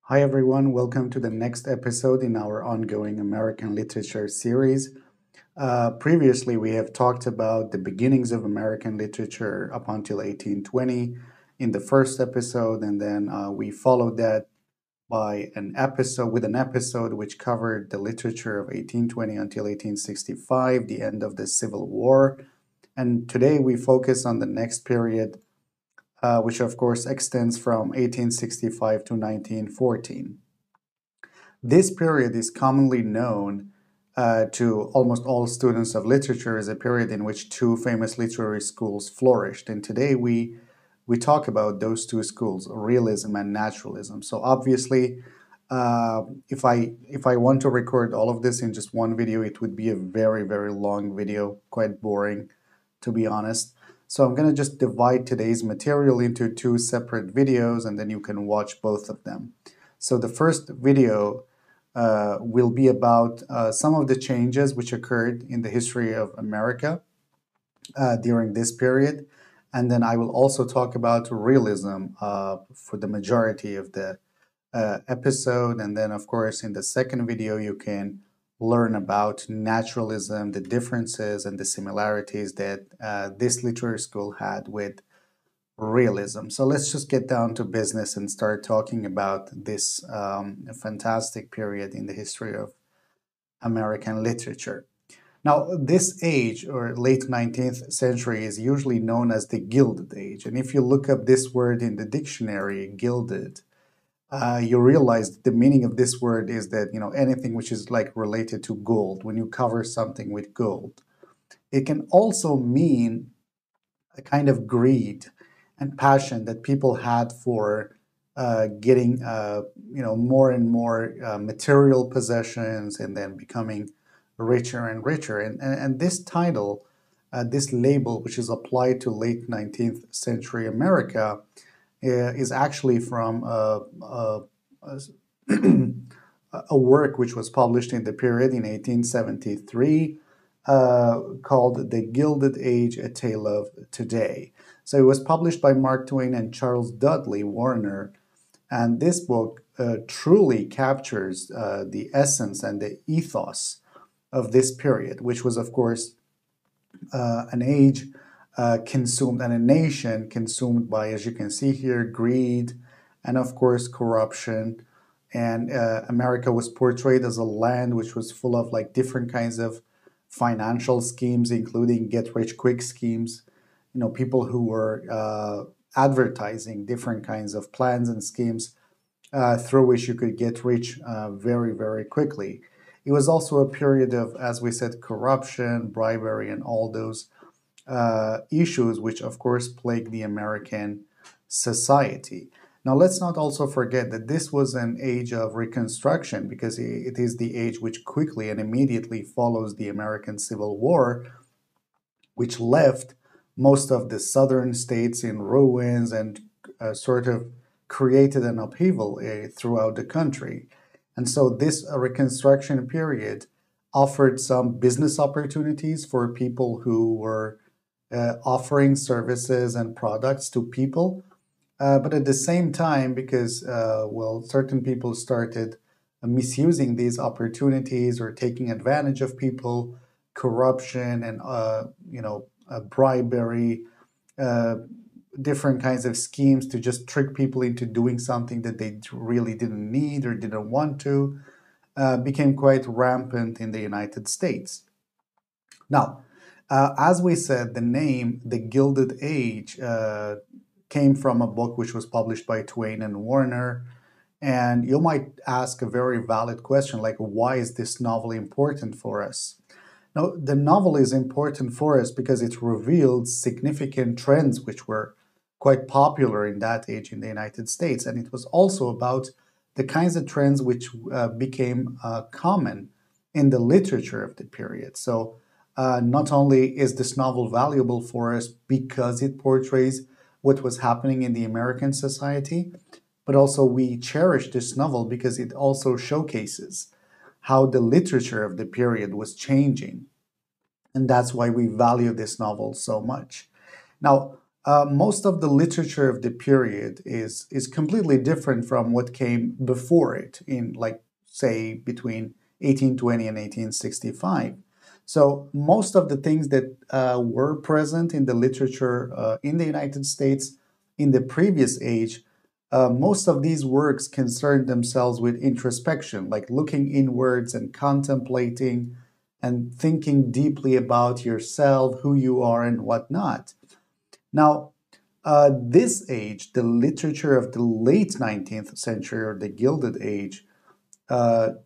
Hi, everyone. Welcome to the next episode in our ongoing American literature series. Previously, we have talked about the beginnings of American literature up until 1820 in the first episode, and then we followed that by an episode which covered the literature of 1820 until 1865, the end of the Civil War. And today we focus on the next period, which of course extends from 1865 to 1914. This period is commonly known to almost all students of literature as a period in which two famous literary schools flourished. And today we talk about those two schools, realism and naturalism. So obviously, if I want to record all of this in just one video, it would be a very long video, quite boring, to be honest. So I'm going to just divide today's material into two separate videos, and then you can watch both of them. So the first video will be about some of the changes which occurred in the history of America during this period. And then I will also talk about realism for the majority of the episode. And then, of course, in the second video, you can learn about naturalism, the differences and the similarities that this literary school had with realism. So let's just get down to business and start talking about this fantastic period in the history of American literature. Now, this age, or late 19th century, is usually known as the Gilded Age. And if you look up this word in the dictionary, gilded, you realize that the meaning of this word is that, anything which is like related to gold, when you cover something with gold. It can also mean a kind of greed and passion that people had for getting more and more material possessions and then becoming richer and richer. And this title, this label, which is applied to late 19th century America, is actually from a work which was published in the period in 1873 called The Gilded Age, A Tale of Today. So it was published by Mark Twain and Charles Dudley Warner. And this book truly captures the essence and the ethos of this period, which was, of course, an age consumed and a nation consumed by, as you can see here, greed and, of course, corruption. And America was portrayed as a land which was full of like different kinds of financial schemes, including get-rich-quick schemes. People who were advertising different kinds of plans and schemes through which you could get rich very quickly. It was also a period of, as we said, corruption, bribery, and all those issues, which of course plague the American society. Now, let's not also forget that this was an age of Reconstruction, because it is the age which quickly and immediately follows the American Civil War, which left most of the southern states in ruins and sort of created an upheaval throughout the country. And so this Reconstruction period offered some business opportunities for people who were offering services and products to people. But at the same time, because, certain people started misusing these opportunities or taking advantage of people, corruption and, bribery, uh, different kinds of schemes to just trick people into doing something that they really didn't need or didn't want to, became quite rampant in the United States. Now, as we said, the name The Gilded Age came from a book which was published by Twain and Warner. And you might ask a very valid question, like, why is this novel important for us? Now, the novel is important for us because it revealed significant trends which were quite popular in that age in the United States. And it was also about the kinds of trends which became common in the literature of the period. So not only is this novel valuable for us because it portrays what was happening in the American society, but also we cherish this novel because it also showcases how the literature of the period was changing. And that's why we value this novel so much. Now, Most of the literature of the period is completely different from what came before it in, like, say, between 1820 and 1865. So most of the things that were present in the literature in the United States in the previous age, most of these works concerned themselves with introspection, like looking inwards and contemplating and thinking deeply about yourself, who you are, and whatnot. Now, this age, the literature of the late 19th century or the Gilded Age,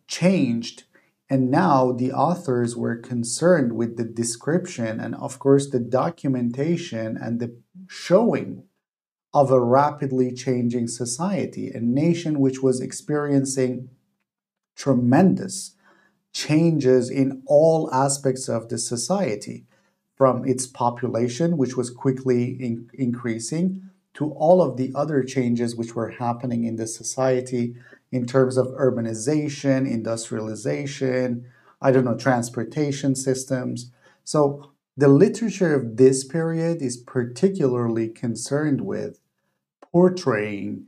changed, and now the authors were concerned with the description and, of course, the documentation and the showing of a rapidly changing society, a nation which was experiencing tremendous changes in all aspects of the society, from its population, which was quickly increasing, to all of the other changes which were happening in the society in terms of urbanization, industrialization, I don't know, transportation systems. So the literature of this period is particularly concerned with portraying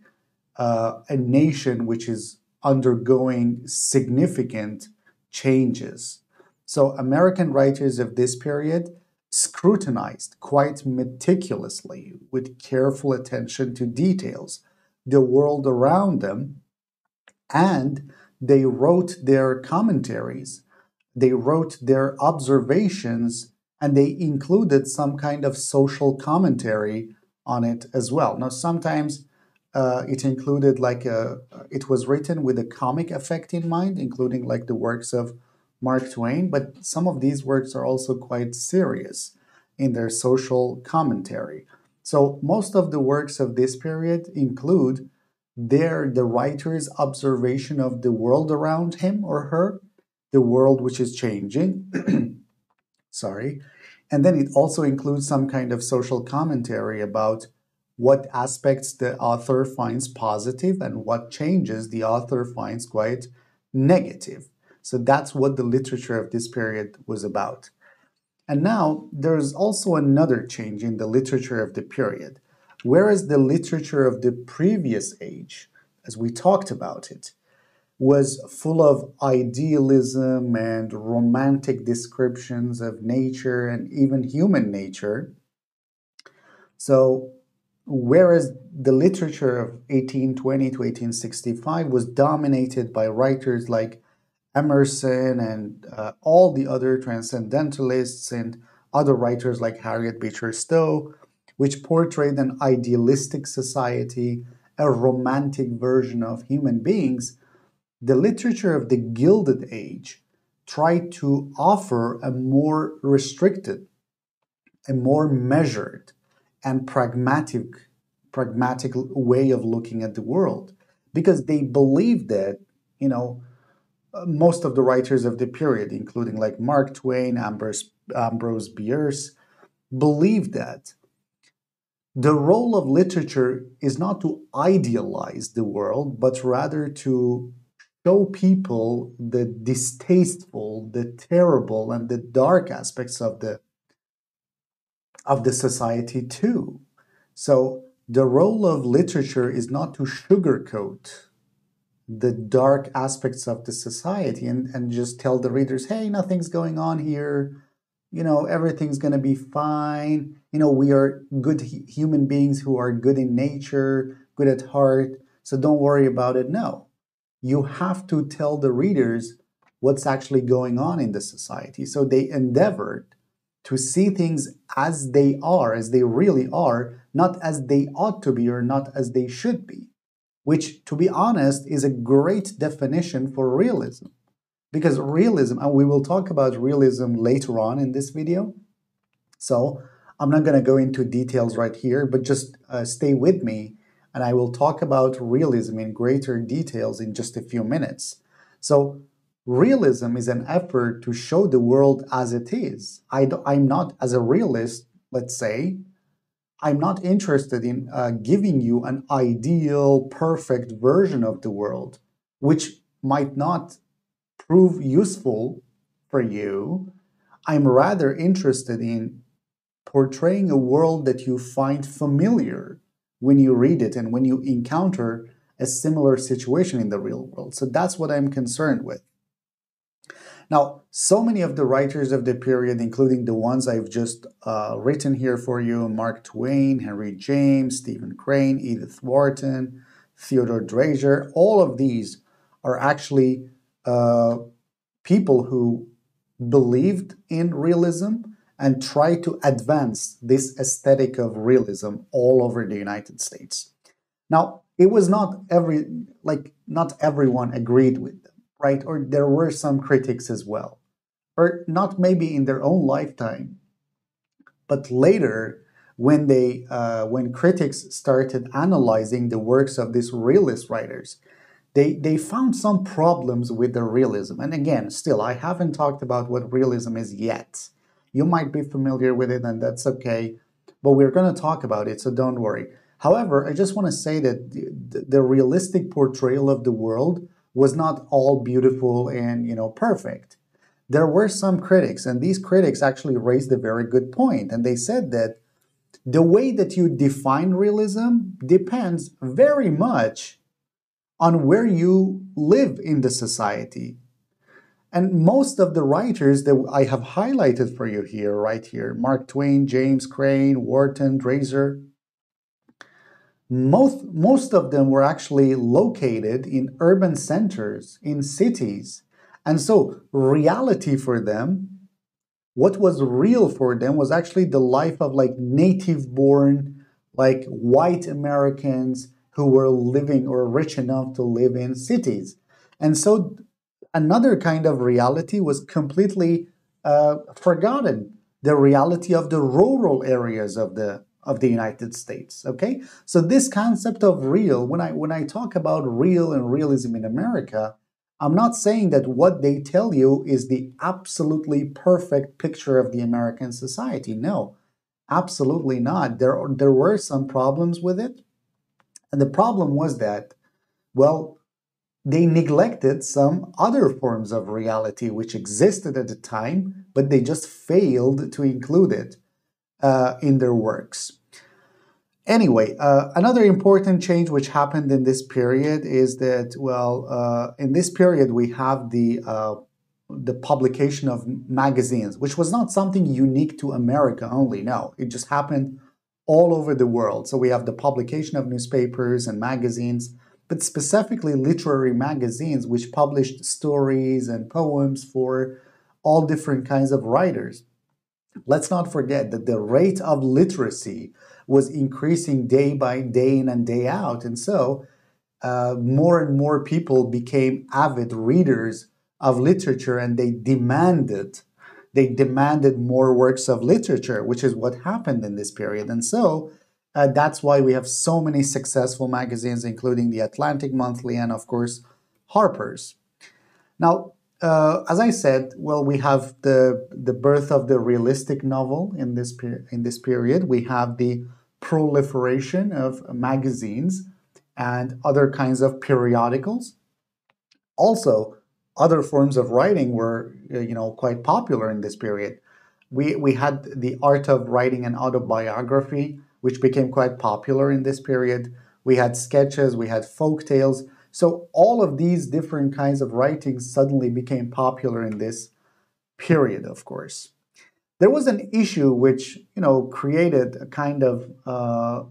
a nation which is undergoing significant changes. So, American writers of this period scrutinized quite meticulously, with careful attention to details, the world around them, and they wrote their commentaries, they wrote their observations, and they included some kind of social commentary on it as well. Now, sometimes it included it was written with a comic effect in mind, including like the works of Mark Twain, but some of these works are also quite serious in their social commentary. So most of the works of this period include the writer's observation of the world around him or her, the world which is changing. Sorry. And then it also includes some kind of social commentary about what aspects the author finds positive and what changes the author finds quite negative. So that's what the literature of this period was about. And now there's also another change in the literature of the period. Whereas the literature of the previous age, as we talked about it, was full of idealism and romantic descriptions of nature and even human nature. So, whereas the literature of 1820 to 1865 was dominated by writers like Emerson and all the other transcendentalists and other writers like Harriet Beecher Stowe, which portrayed an idealistic society, a romantic version of human beings, the literature of the Gilded Age tried to offer a more restricted, a more measured, and pragmatic way of looking at the world, because they believed that, you know, most of the writers of the period, including like Mark Twain, Ambrose Bierce, believed that the role of literature is not to idealize the world, but rather to show people the distasteful, the terrible, and the dark aspects of the society too. So the role of literature is not to sugarcoat the dark aspects of the society and just tell the readers, hey, nothing's going on here. You know, everything's going to be fine. You know, we are good human beings who are good in nature, good at heart. So don't worry about it. No, you have to tell the readers what's actually going on in the society. So they endeavored to see things as they are, as they really are, not as they ought to be or not as they should be, which, to be honest, is a great definition for realism. Because realism, and we will talk about realism later on in this video, so I'm not going to go into details right here, but just stay with me and I will talk about realism in greater details in just a few minutes. So, realism is an effort to show the world as it is. I'm not, as a realist, let's say, I'm not interested in giving you an ideal, perfect version of the world, which might not prove useful for you. I'm rather interested in portraying a world that you find familiar when you read it and when you encounter a similar situation in the real world. So that's what I'm concerned with. Now, so many of the writers of the period, including the ones I've just written here for you, Mark Twain, Henry James, Stephen Crane, Edith Wharton, Theodore Dreiser, all of these are actually uh, people who believed in realism and tried to advance this aesthetic of realism all over the United States. Now, it was not everyone agreed with them, right? Or there were some critics as well, or not maybe in their own lifetime, but later when critics started analyzing the works of these realist writers, they found some problems with the realism. And again, still, I haven't talked about what realism is yet. You might be familiar with it, and that's okay, but we're going to talk about it, so don't worry. However, I just want to say that the realistic portrayal of the world was not all beautiful and perfect. There were some critics, and these critics actually raised a very good point, and they said that the way that you define realism depends very much on where you live in the society. And most of the writers that I have highlighted for you here, right here, Mark Twain, James Crane, Wharton, Dreiser, most of them were actually located in urban centers, in cities. And so reality for them, what was real for them was actually the life of like native born, like white Americans who were living or rich enough to live in cities. And so another kind of reality was completely forgotten, the reality of the rural areas of the United States. Okay, so this concept of real, when I talk about real and realism in America, I'm not saying that what they tell you is the absolutely perfect picture of the American society. No, absolutely not. There were some problems with it. And the problem was that, well, they neglected some other forms of reality which existed at the time, but they just failed to include it in their works. Anyway, another important change which happened in this period is that, well, in this period we have the publication of magazines, which was not something unique to America only. No, it just happened all over the world. So we have the publication of newspapers and magazines, but specifically literary magazines, which published stories and poems for all different kinds of writers. Let's not forget that the rate of literacy was increasing day by day in and day out. And so more and more people became avid readers of literature, and they demanded more works of literature, which is what happened in this period. And so that's why we have so many successful magazines, including the Atlantic Monthly and, of course, Harper's. Now, as I said, well, we have the birth of the realistic novel in this period. We have the proliferation of magazines and other kinds of periodicals. Also, other forms of writing were, quite popular in this period. We had the art of writing an autobiography, which became quite popular in this period. We had sketches, we had folk tales. So all of these different kinds of writings suddenly became popular in this period, of course. There was an issue which, created a kind of,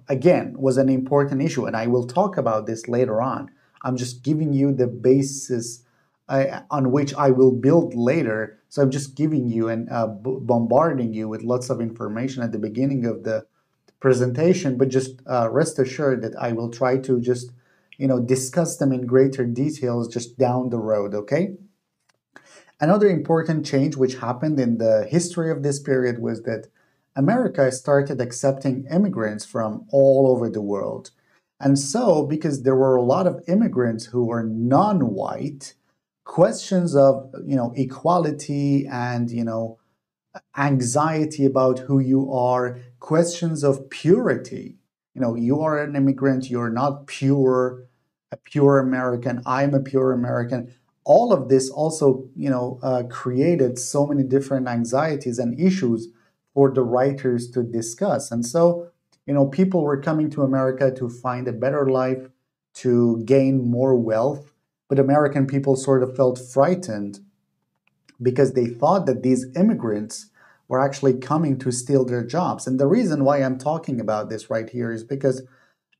again, was an important issue, and I will talk about this later on. I'm just giving you the basis on which I will build later. So I'm just giving you and bombarding you with lots of information at the beginning of the presentation, but just rest assured that I will try to just, discuss them in greater details just down the road, okay? Another important change which happened in the history of this period was that America started accepting immigrants from all over the world. And so, because there were a lot of immigrants who were non-white, questions of, equality and, anxiety about who you are, questions of purity. You are an immigrant, you're not a pure American, I'm a pure American. All of this also, created so many different anxieties and issues for the writers to discuss. And so, people were coming to America to find a better life, to gain more wealth, but American people sort of felt frightened because they thought that these immigrants were actually coming to steal their jobs. And the reason why I'm talking about this right here is because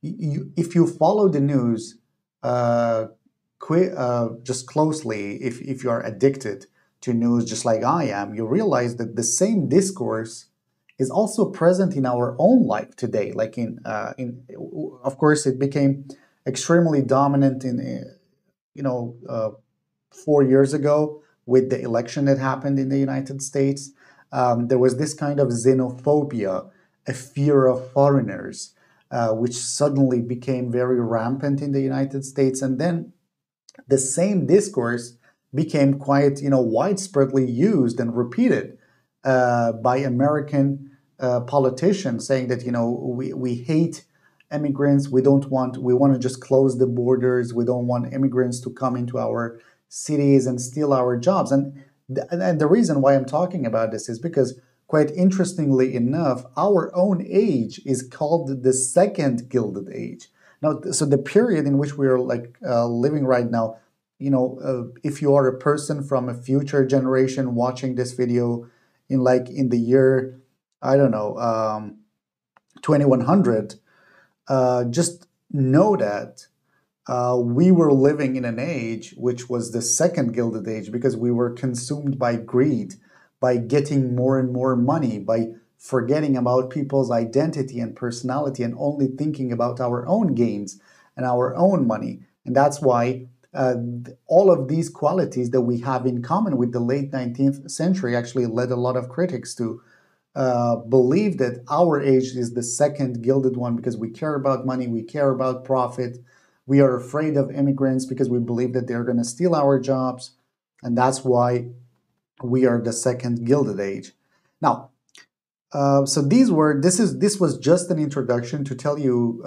if you follow the news uh, just closely, if you are addicted to news just like I am, you realize that the same discourse is also present in our own life today. Like of course, it became extremely dominant in, 4 years ago with the election that happened in the United States. There was this kind of xenophobia, a fear of foreigners, which suddenly became very rampant in the United States. And then the same discourse became quite, widespreadly used and repeated by American politicians, saying that, we hate immigrants. We want to just close the borders. We don't want immigrants to come into our cities and steal our jobs. And the reason why I'm talking about this is because, quite interestingly enough, our own age is called the second Gilded Age. Now, so the period in which we are like living right now, if you are a person from a future generation watching this video in the year, I don't know, 2100, just know that we were living in an age which was the second Gilded Age because we were consumed by greed, by getting more and more money, by forgetting about people's identity and personality and only thinking about our own gains and our own money. And that's why all of these qualities that we have in common with the late 19th century actually led a lot of critics to believe that our age is the second gilded one because we care about money, we care about profit, we are afraid of immigrants because we believe that they're going to steal our jobs, and that's why we are the second gilded age. Now, so this was just an introduction to tell you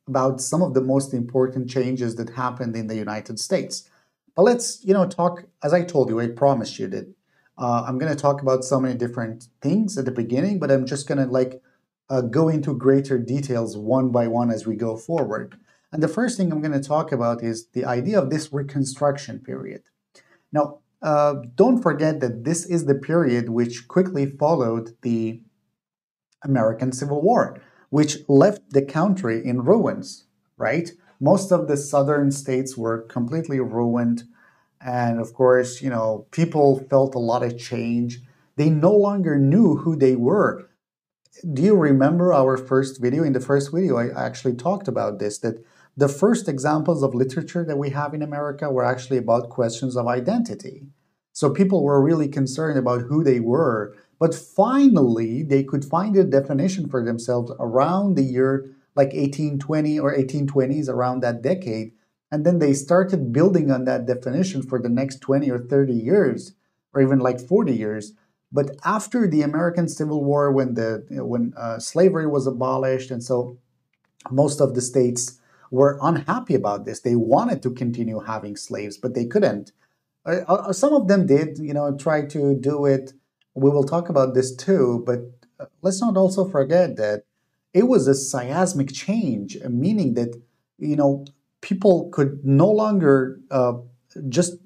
about some of the most important changes that happened in the United States. But let's talk, as I told you, I promised you that I'm going to talk about so many different things at the beginning, but I'm just going to go into greater details one by one as we go forward. And the first thing I'm going to talk about is the idea of this Reconstruction period. Now, don't forget that this is the period which quickly followed the American Civil War, which left the country in ruins, right? Most of the southern states were completely ruined. And of course, people felt a lot of change. They no longer knew who they were. Do you remember our first video? In the first video, I actually talked about this, that the first examples of literature that we have in America were actually about questions of identity. So people were really concerned about who they were. But finally, they could find a definition for themselves around the year like 1820 or 1820s, around that decade. And then they started building on that definition for the next 20 or 30 years, or even like 40 years. But after the American Civil War, when slavery was abolished, and so most of the states were unhappy about this. They wanted to continue having slaves, but they couldn't. Some of them did, try to do it. We will talk about this too, but let's not also forget that it was a seismic change, meaning that, people could no longer just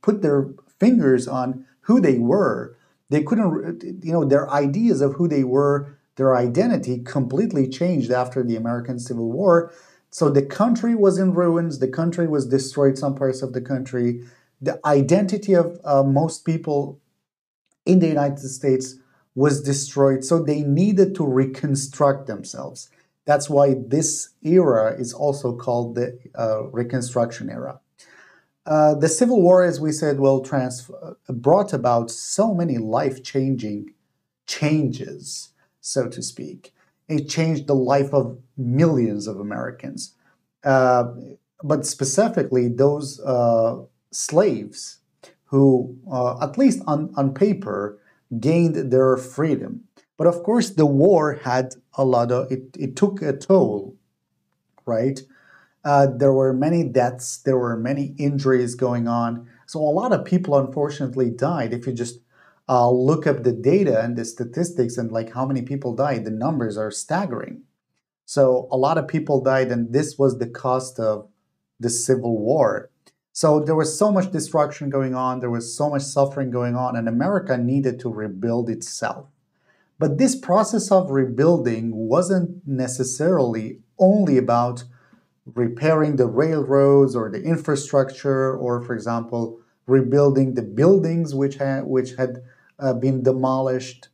put their fingers on who they were. They couldn't, their ideas of who they were, their identity completely changed after the American Civil War. So the country was in ruins, the country was destroyed, some parts of the country. The identity of most people in the United States was destroyed, so they needed to reconstruct themselves. That's why this era is also called the Reconstruction era. The Civil War, as we said, brought about so many life-changing changes, so to speak. It changed the life of millions of Americans, but specifically those slaves who, at least on paper, gained their freedom. But of course, the war had it took a toll, right? There were many deaths, there were many injuries going on. So a lot of people, unfortunately, died. If you just look up the data and the statistics and like how many people died, the numbers are staggering. So a lot of people died, and this was the cost of the Civil War. So there was so much destruction going on, there was so much suffering going on, and America needed to rebuild itself. But this process of rebuilding wasn't necessarily only about repairing the railroads or the infrastructure, or, for example, rebuilding the buildings which had been demolished,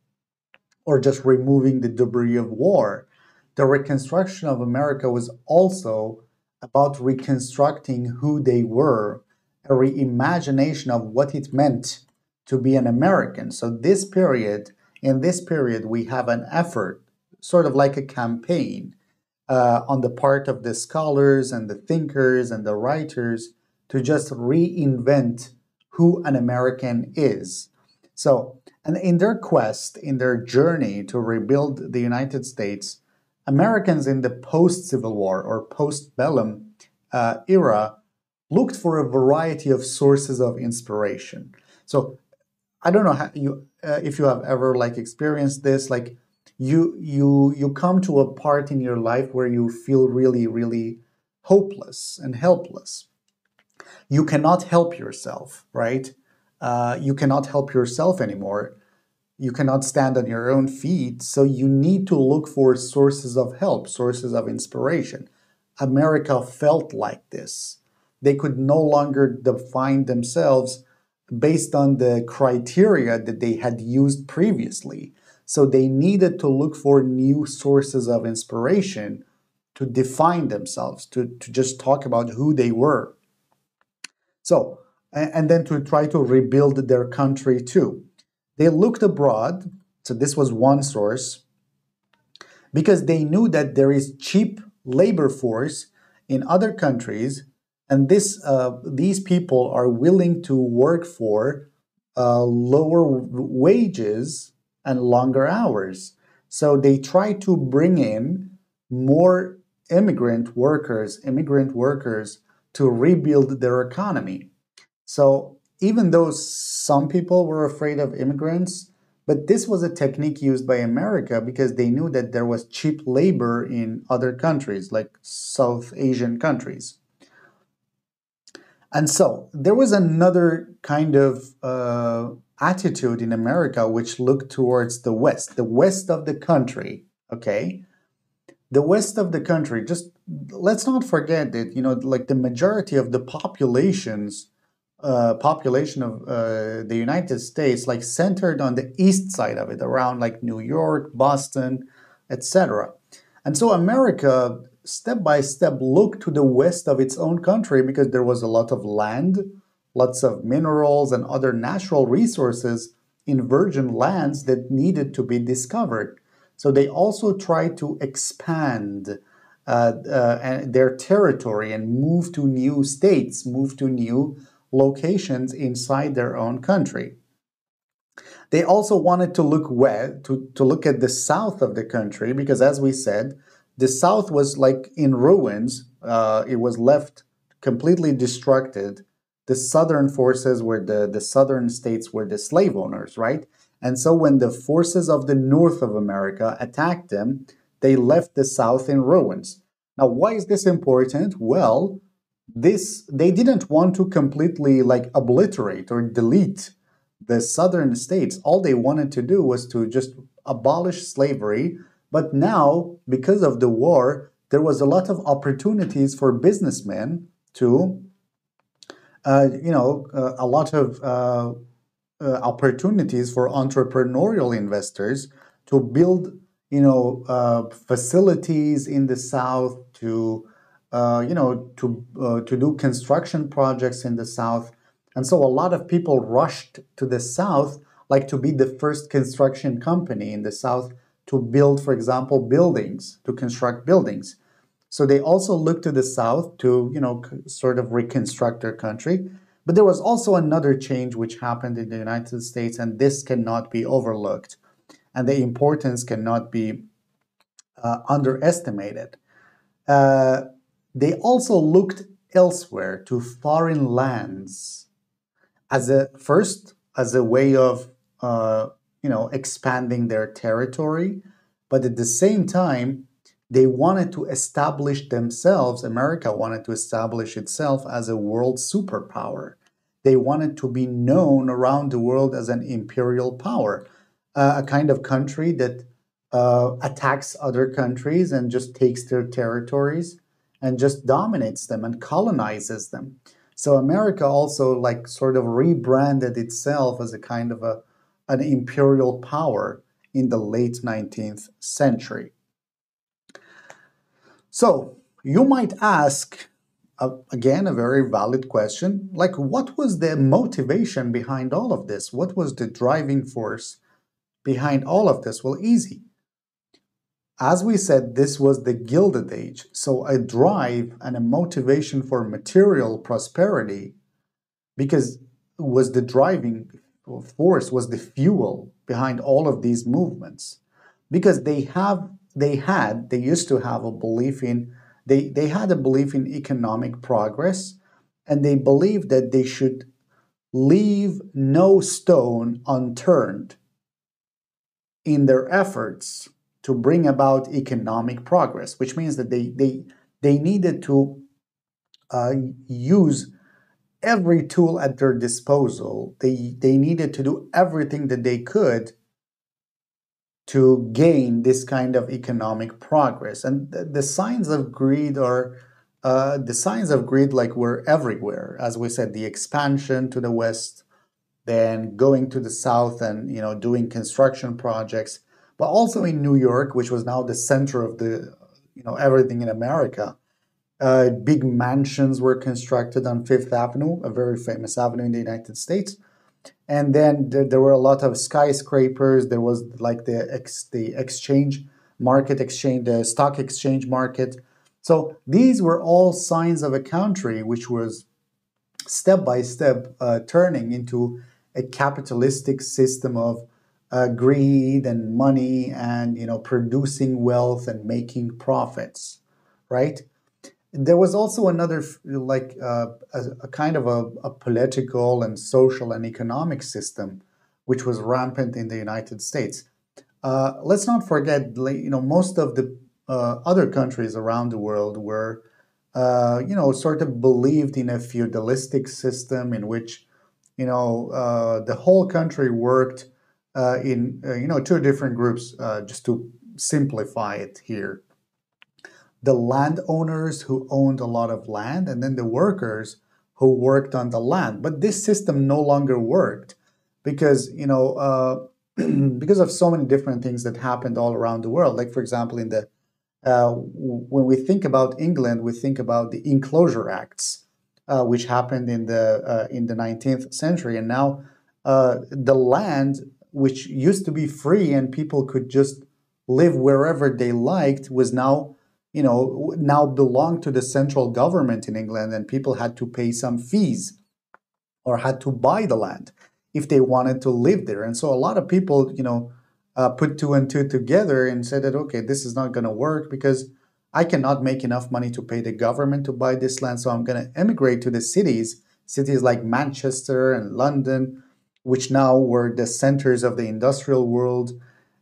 or just removing the debris of war. The reconstruction of America was also about reconstructing who they were, a reimagination of what it meant to be an American. So in this period, we have an effort, sort of like a campaign, on the part of the scholars and the thinkers and the writers to just reinvent who an American is. So, and in their quest, in their journey to rebuild the United States, Americans in the post Civil War or post bellum era looked for a variety of sources of inspiration. So, I don't know how you if you have ever like experienced this, like you come to a part in your life where you feel really, really hopeless and helpless. You cannot help yourself, right? You cannot help yourself anymore. You cannot stand on your own feet, so you need to look for sources of help, sources of inspiration. America felt like this. They could no longer define themselves based on the criteria that they had used previously. So they needed to look for new sources of inspiration to define themselves, to just talk about who they were. So, and then to try to rebuild their country too. They looked abroad, so this was one source, because they knew that there is cheap labor force in other countries, and these people are willing to work for lower wages and longer hours. So they try to bring in more immigrant workers to rebuild their economy. So even though some people were afraid of immigrants, but this was a technique used by America because they knew that there was cheap labor in other countries, like South Asian countries. And so there was another kind of attitude in America which looked towards the west of the country, okay? The west of the country, just let's not forget that, like the majority of the population of the United States, like centered on the east side of it, around like New York, Boston, etc. And so America, step by step, looked to the west of its own country because there was a lot of land, lots of minerals and other natural resources in virgin lands that needed to be discovered. So they also tried to expand their territory and move to new states, move to new locations inside their own country. They also wanted to look to look at the south of the country because, as we said, the south was like in ruins. It was left completely destructed. The southern forces were the southern states were the slave owners, right? And so when the forces of the north of America attacked them, they left the south in ruins. Now, why is this important? Well, they didn't want to completely like obliterate or delete the southern states. All they wanted to do was to just abolish slavery. But now, because of the war, there was a lot of opportunities for businessmen to, a lot of opportunities for entrepreneurial investors to build, facilities in the South, to do construction projects in the South. And so a lot of people rushed to the South, like to be the first construction company in the South to build, for example, buildings, to construct buildings. So they also looked to the South to, sort of reconstruct their country. But there was also another change which happened in the United States, and this cannot be overlooked, and the importance cannot be underestimated. Uh, they also looked elsewhere to foreign lands as a way of uh, expanding their territory, but at the same time, they wanted to establish themselves. America wanted to establish itself as a world superpower. They wanted to be known around the world as an imperial power, a kind of country that attacks other countries and just takes their territories and just dominates them and colonizes them. So America also like sort of rebranded itself as a kind of an imperial power in the late 19th century. So you might ask, again, a very valid question, like what was the motivation behind all of this? What was the driving force behind all of this? Well, easy. As we said, this was the Gilded Age. So a drive and a motivation for material prosperity, because was the driving force, was the fuel behind all of these movements. Because they used to have a belief in, they had a belief in economic progress, and they believed that they should leave no stone unturned in their efforts to bring about economic progress, which means that they needed to uh, use every tool at their disposal. They needed to do everything that they could to gain this kind of economic progress. And the signs of greed are the signs of greed like were everywhere. As we said, the expansion to the west, then going to the south and doing construction projects, but also in New York, which was now the center of the everything in America. Big mansions were constructed on Fifth Avenue, a very famous avenue in the United States. And then there were a lot of skyscrapers. There was like the exchange market, the stock exchange market. So these were all signs of a country which was step by step turning into a capitalistic system of greed and money and producing wealth and making profits, right? There was also another like a kind of a political and social and economic system which was rampant in the United States. Let's not forget, like, most of the other countries around the world were sort of believed in a feudalistic system in which the whole country worked in two different groups, just to simplify it here: the landowners who owned a lot of land, and then the workers who worked on the land. But this system no longer worked because because of so many different things that happened all around the world. Like, for example, when we think about England, we think about the Enclosure Acts, which happened in the 19th century, and now the land, which used to be free and people could just live wherever they liked, was now belonged to the central government in England, and people had to pay some fees or had to buy the land if they wanted to live there. And so a lot of people, put two and two together and said that, okay, this is not going to work because I cannot make enough money to pay the government to buy this land. So I'm going to emigrate to the cities like Manchester and London, which now were the centers of the industrial world.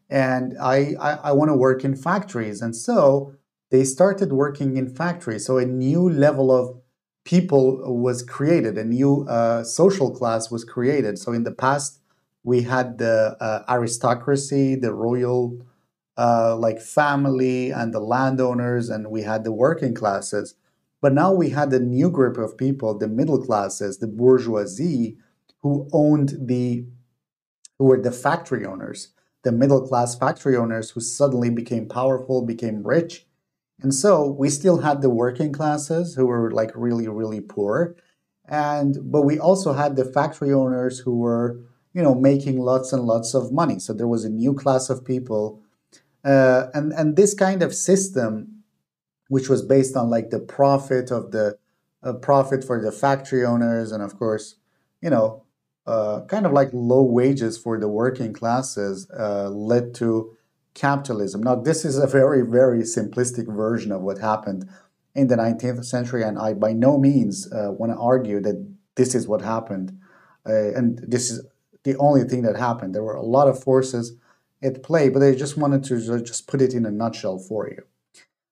And I want to work in factories. And so they started working in factories. So a new level of people was created, a new social class was created. So in the past, we had the aristocracy, the royal like family, and the landowners, and we had the working classes. But now we had a new group of people, the middle classes, the bourgeoisie, who owned who were the factory owners, the middle class factory owners who suddenly became powerful, became rich. And so we still had the working classes who were like really, really poor. But we also had the factory owners who were, making lots and lots of money. So there was a new class of people. And this kind of system, which was based on like the profit of the profit for the factory owners, and of course, you know, kind of like low wages for the working classes, led to capitalism. Now, this is a very, very simplistic version of what happened in the 19th century, and I by no means want to argue that this is what happened, and this is the only thing that happened. There were a lot of forces at play, but I just wanted to just put it in a nutshell for you.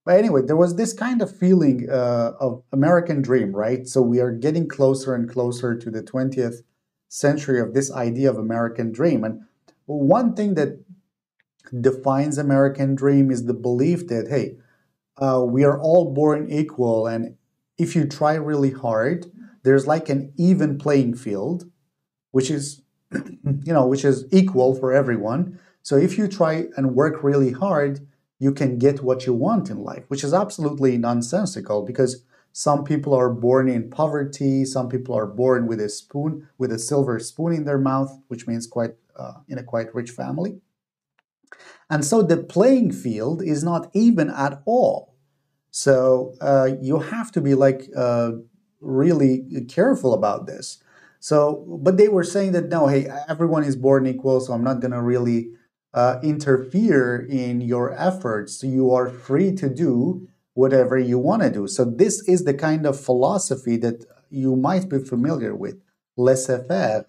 But anyway, there was this kind of feeling of American dream, right? So we are getting closer and closer to the 20th century of this idea of American dream. And one thing that defines American dream is the belief that, hey, we are all born equal, and if you try really hard, there's like an even playing field, which is, which is equal for everyone. So if you try and work really hard, you can get what you want in life, which is absolutely nonsensical because some people are born in poverty, some people are born with a spoon, with a silver spoon in their mouth, which means quite in a quite rich family. And so the playing field is not even at all. So you have to be like really careful about this. So, but they were saying that no, hey, everyone is born equal, so I'm not going to really interfere in your efforts. You are free to do whatever you want to do. So this is the kind of philosophy that you might be familiar with, laissez-faire,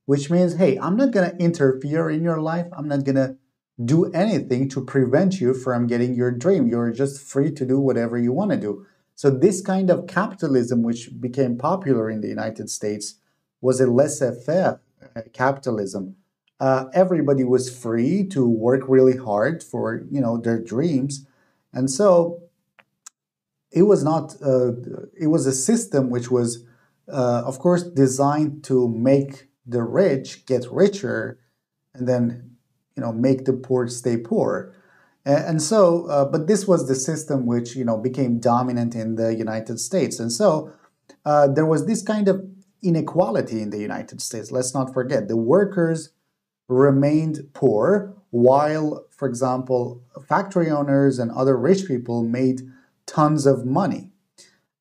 which means, hey, I'm not going to interfere in your life. I'm not going to do anything to prevent you from getting your dream. You're just free to do whatever you want to do. So this kind of capitalism, which became popular in the United States, was a laissez-faire capitalism. Everybody was free to work really hard for their dreams, and so it was not. It was a system which was, of course, designed to make the rich get richer, and then make the poor stay poor. And so, but this was the system which became dominant in the United States, and so there was this kind of inequality in the United States. Let's not forget the workers remained poor, while, for example, factory owners and other rich people made tons of money.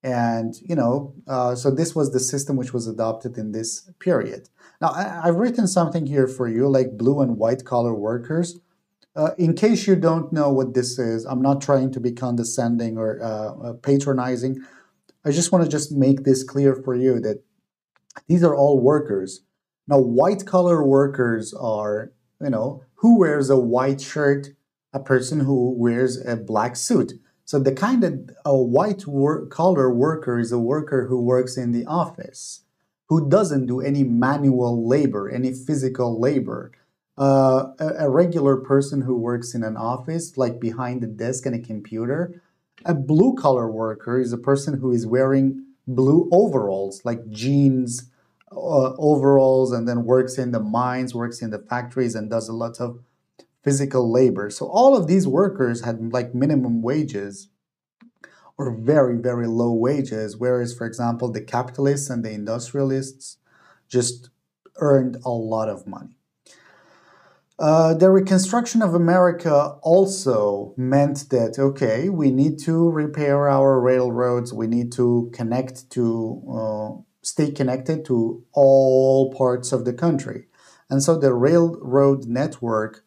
And, so this was the system which was adopted in this period. Now, I've written something here for you, like blue and white collar workers. In case you don't know what this is, I'm not trying to be condescending or patronizing. I just want to just make this clear for you that these are all workers. Now, white collar workers are, who wears a white shirt, a person who wears a black suit. So the kind of a white collar worker is a worker who works in the office, who doesn't do any manual labor, any physical labor. A regular person who works in an office, like behind the desk and a computer. A blue collar worker is a person who is wearing blue overalls, like jeans, overalls, and then works in the mines, works in the factories, and does a lot of physical labor. So all of these workers had like minimum wages or very, very low wages, whereas, for example, the capitalists and the industrialists just earned a lot of money. The Reconstruction of America also meant that, okay, we need to repair our railroads, we need to stay connected to all parts of the country. And so the railroad network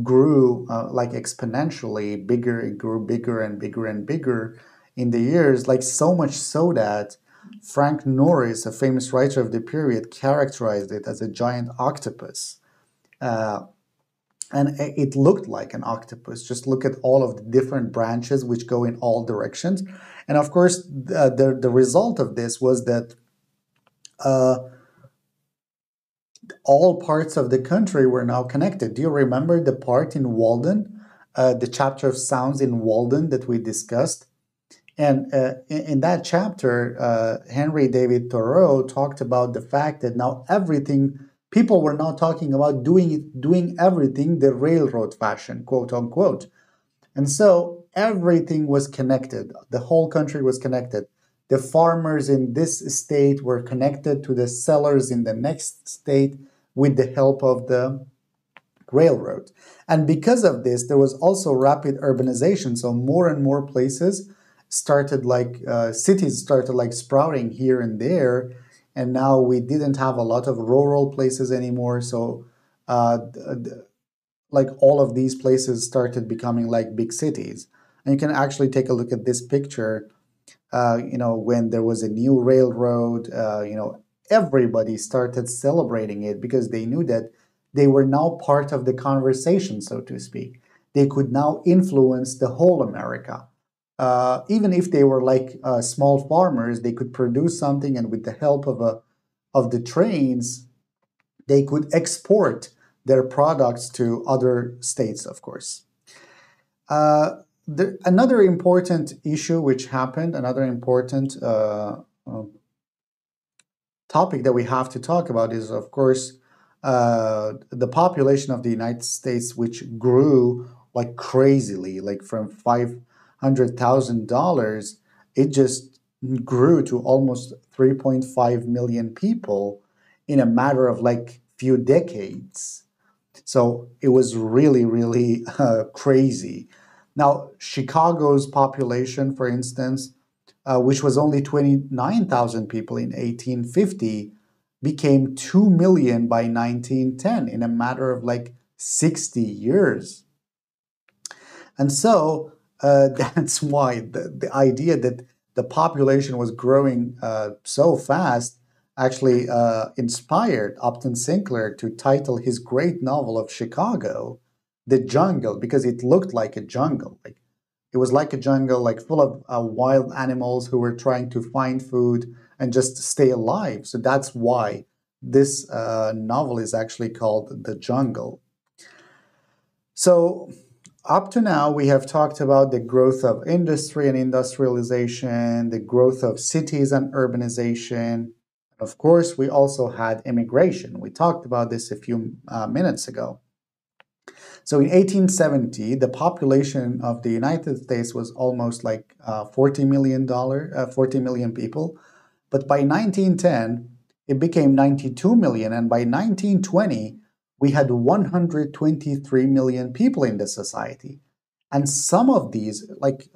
grew like exponentially bigger. It grew bigger and bigger and bigger in the years, like so much so that Frank Norris, a famous writer of the period, characterized it as a giant octopus. And it looked like an octopus. Just look at all of the different branches which go in all directions. And of course, the result of this was that all parts of the country were now connected. Do you remember the part in Walden, the chapter of sounds in Walden that we discussed? And in that chapter, Henry David Thoreau talked about the fact that now people were now talking about doing everything the railroad fashion, quote unquote. And so everything was connected. The whole country was connected. The farmers in this state were connected to the sellers in the next state with the help of the railroad. And because of this, there was also rapid urbanization. So more and more places started cities started like sprouting here and there. And now we didn't have a lot of rural places anymore. So like all of these places started becoming like big cities. And you can actually take a look at this picture. When there was a new railroad, everybody started celebrating it because they knew that they were now part of the conversation, so to speak. They could now influence the whole America. Even if they were like small farmers, they could produce something, and with the help of the trains, they could export their products to other states, of course. Another important issue which happened, another important topic that we have to talk about is, of course, the population of the United States, which grew like crazily, like from $500,000, it just grew to almost 3.5 million people in a matter of like few decades. So it was really, really crazy. Now, Chicago's population, for instance, which was only 29,000 people in 1850, became 2 million by 1910 in a matter of like 60 years. And so that's why the idea that the population was growing so fast actually inspired Upton Sinclair to title his great novel of Chicago, The Jungle, because it looked like a jungle. Like it was like a jungle, like full of wild animals who were trying to find food and just stay alive. So that's why this novel is actually called The Jungle. So up to now, we have talked about the growth of industry and industrialization, the growth of cities and urbanization. Of course, we also had immigration. We talked about this a few minutes ago. So in 1870, the population of the United States was almost like 40 million people. But by 1910, it became 92 million. And by 1920, we had 123 million people in the society. And some of these, like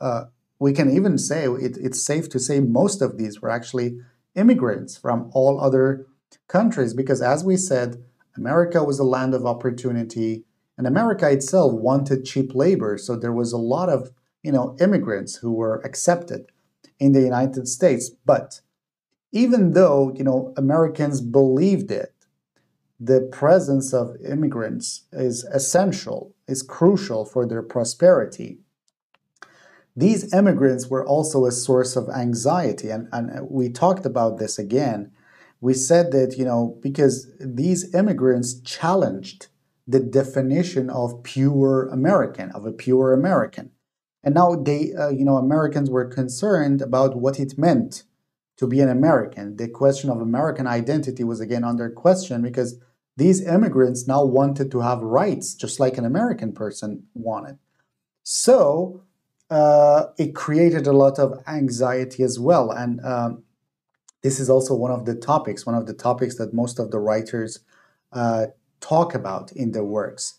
we can even say, it's safe to say most of these were actually immigrants from all other countries. Because as we said, America was a land of opportunity. And America itself wanted cheap labor, so there was a lot of, immigrants who were accepted in the United States. But even though, Americans believed it, the presence of immigrants is essential, is crucial for their prosperity. These immigrants were also a source of anxiety, and we talked about this again. We said that, because these immigrants challenged the definition of pure American, of a pure American. And now Americans were concerned about what it meant to be an American. The question of American identity was again under question because these immigrants now wanted to have rights, just like an American person wanted. So it created a lot of anxiety as well. And this is also one of the topics that most of the writers talk about in their works.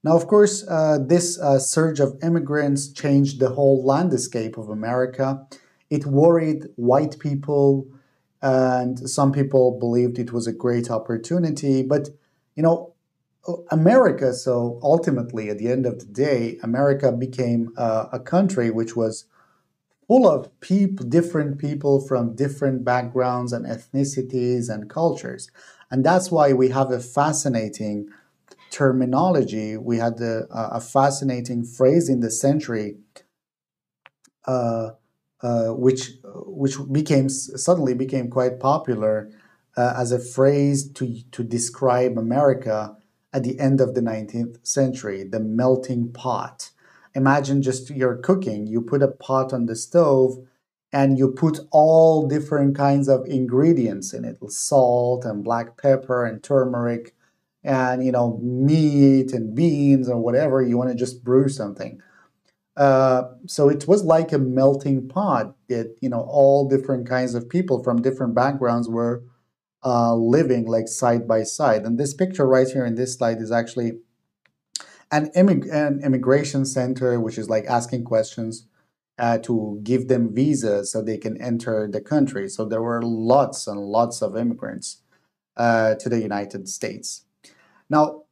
Now, of course, this surge of immigrants changed the whole landscape of America. It worried white people, and some people believed it was a great opportunity. But, America, so ultimately, at the end of the day, America became a country which was full of different people from different backgrounds and ethnicities and cultures. And that's why we have a fascinating terminology. We had a fascinating phrase in the century, which suddenly became quite popular as a phrase to describe America at the end of the 19th century, the melting pot. Imagine just you're cooking, you put a pot on the stove, and you put all different kinds of ingredients in it, salt and black pepper and turmeric and meat and beans or whatever you want to just brew something. So it was like a melting pot that all different kinds of people from different backgrounds were living like side by side. And this picture right here in this slide is actually an immigration center, which is like asking questions to give them visas so they can enter the country. So there were lots and lots of immigrants to the United States. Now,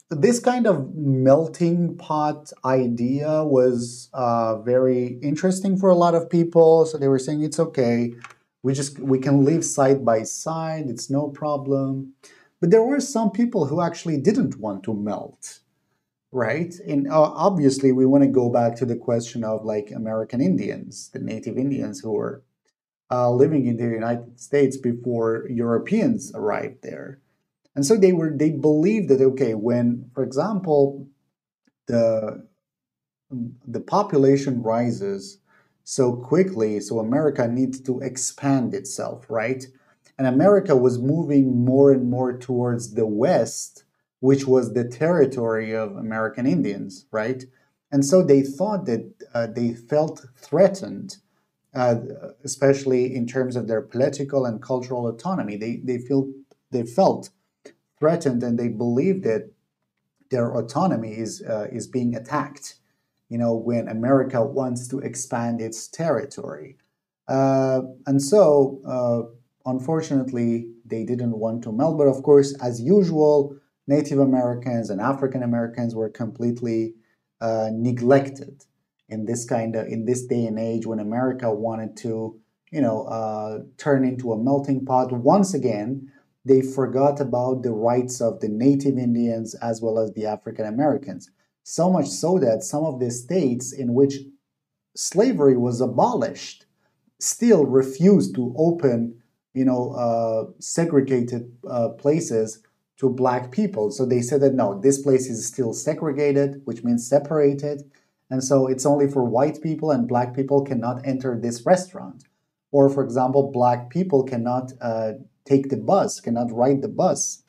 this kind of melting pot idea was very interesting for a lot of people. So they were saying it's okay. we can live side by side. It's no problem. But there were some people who actually didn't want to melt, right? And obviously, we want to go back to the question of like American Indians, the native Indians who were living in the United States before Europeans arrived there. And so they believed that, okay, when, for example, the the population rises so quickly, so America needs to expand itself, right? And America was moving more and more towards the West, which was the territory of American Indians, right? And so they thought that they felt threatened, uh, especially in terms of their political and cultural autonomy. They felt threatened, and they believed that their autonomy is being attacked. You know, when America wants to expand its territory, and so unfortunately they didn't want to melt. But of course, as usual, Native Americans and African Americans were completely neglected in this day and age when America wanted to, turn into a melting pot once again. They forgot about the rights of the native Indians as well as the African Americans. So much so that some of the states in which slavery was abolished still refused to open, segregated places to black people. So they said that no, this place is still segregated, which means separated. And so it's only for white people, and black people cannot enter this restaurant. Or, for example, black people cannot take the bus, cannot ride the bus.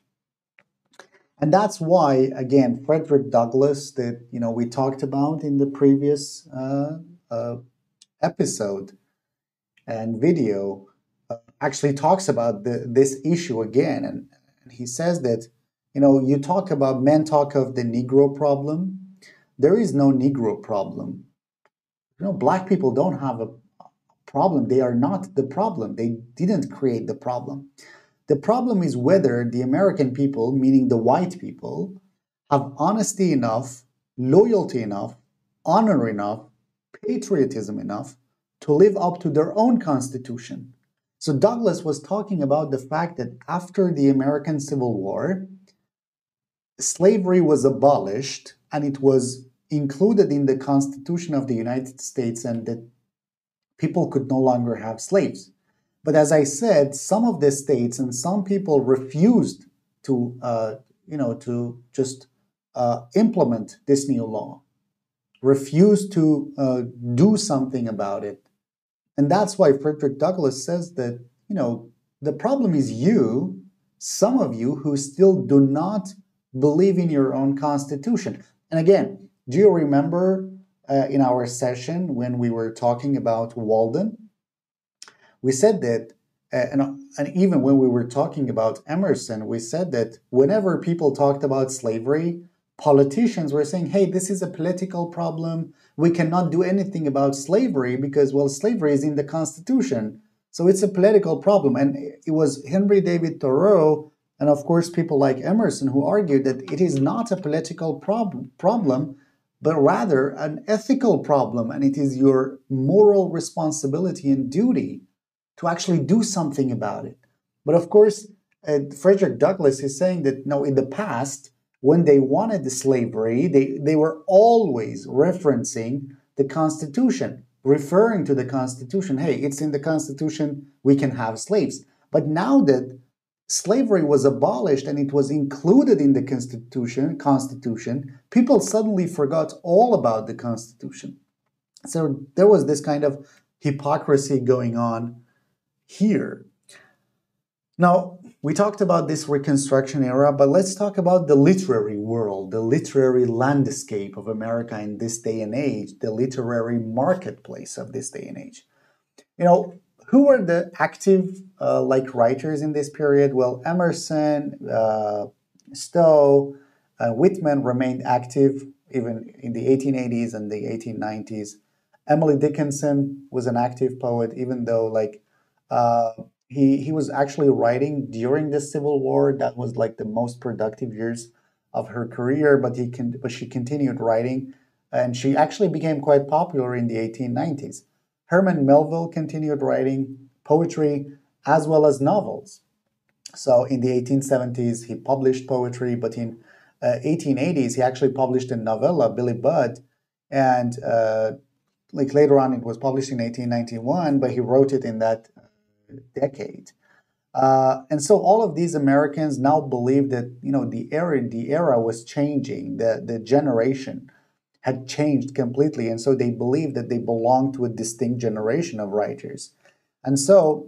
And that's why, again, Frederick Douglass, that we talked about in the previous episode and video, actually talks about this issue again, and he says that you talk about men talk of the Negro problem. There is no Negro problem. Black people don't have a problem. They are not the problem. They didn't create the problem. The problem is whether the American people, meaning the white people, have honesty enough, loyalty enough, honor enough, patriotism enough to live up to their own constitution. So Douglass was talking about the fact that after the American Civil War, slavery was abolished and it was included in the Constitution of the United States, and that people could no longer have slaves. But as I said, some of the states and some people refused to, to just implement this new law, refused to do something about it. And that's why Frederick Douglass says that, the problem is you, some of you who still do not believe in your own constitution. And again, do you remember in our session when we were talking about Walden? We said that, and even when we were talking about Emerson, we said that whenever people talked about slavery, politicians were saying, hey, this is a political problem. We cannot do anything about slavery because, well, slavery is in the Constitution. So it's a political problem. And it was Henry David Thoreau and, of course, people like Emerson who argued that it is not a political problem, but rather an ethical problem. And it is your moral responsibility and duty to actually do something about it. But of course, Frederick Douglass is saying that no, in the past, when they wanted the slavery, they were always referencing the Constitution, referring to the Constitution. Hey, it's in the Constitution, we can have slaves. But now that slavery was abolished and it was included in the Constitution, people suddenly forgot all about the Constitution. So there was this kind of hypocrisy going on here. Now, we talked about this Reconstruction era, but let's talk about the literary world, the literary landscape of America in this day and age, the literary marketplace of this day and age. Who were the active writers in this period? Well, Emerson, Stowe, Whitman remained active even in the 1880s and the 1890s. Emily Dickinson was an active poet, even though he was actually writing during the Civil War. That was like the most productive years of her career, but she continued writing, and she actually became quite popular in the 1890s. Herman Melville continued writing, poetry as well as novels. So in the 1870s, he published poetry, but in 1880s, he actually published a novella, Billy Budd, and like later on, it was published in 1891, but he wrote it in that decade. And so all of these Americans now believe that the era was changing, the generation had changed completely, and so they believed that they belonged to a distinct generation of writers. And so,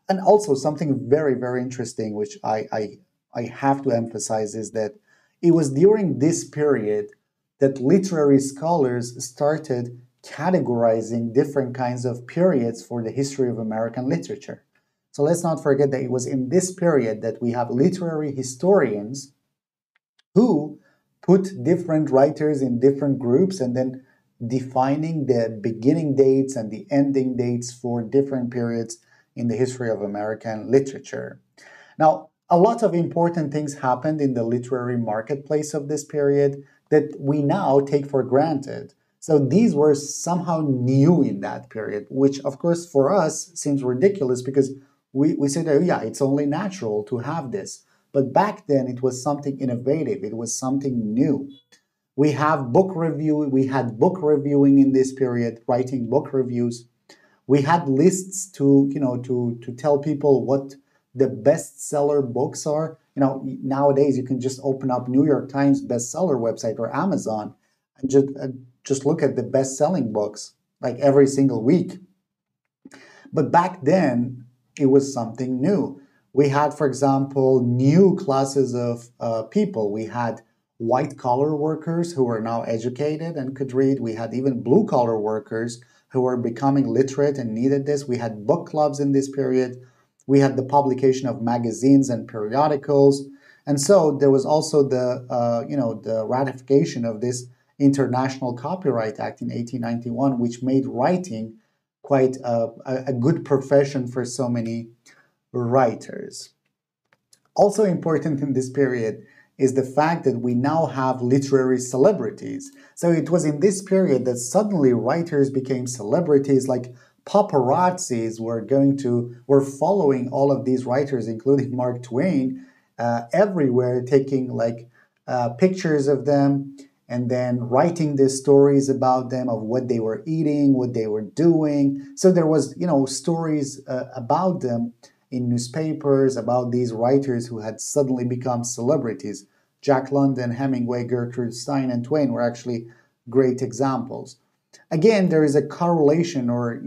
and also something very, very interesting, which I have to emphasize, is that it was during this period that literary scholars started categorizing different kinds of periods for the history of American literature. So let's not forget that it was in this period that we have literary historians who put different writers in different groups and then defining the beginning dates and the ending dates for different periods in the history of American literature. Now, a lot of important things happened in the literary marketplace of this period that we now take for granted. So these were somehow new in that period, which of course for us seems ridiculous because we say that, yeah, it's only natural to have this. But back then it was something innovative, it was something new. We had book reviewing in this period, writing book reviews. We had lists to tell people what the bestseller books are. Nowadays you can just open up New York Times bestseller website or Amazon and just look at the best-selling books like every single week. But back then it was something new. We had, for example, new classes of people. We had white-collar workers who were now educated and could read. We had even blue-collar workers who were becoming literate and needed this. We had book clubs in this period. We had the publication of magazines and periodicals. And so there was also the ratification of this International Copyright Act in 1891, which made writing quite a good profession for so many writers. Also important in this period is the fact that we now have literary celebrities. So it was in this period that suddenly writers became celebrities, like paparazzis were following all of these writers, including Mark Twain, everywhere, taking pictures of them and then writing the stories about them, of what they were eating, what they were doing. So there was, stories about them in newspapers, about these writers who had suddenly become celebrities. Jack London, Hemingway, Gertrude Stein, and Twain were actually great examples. Again, there is a correlation or,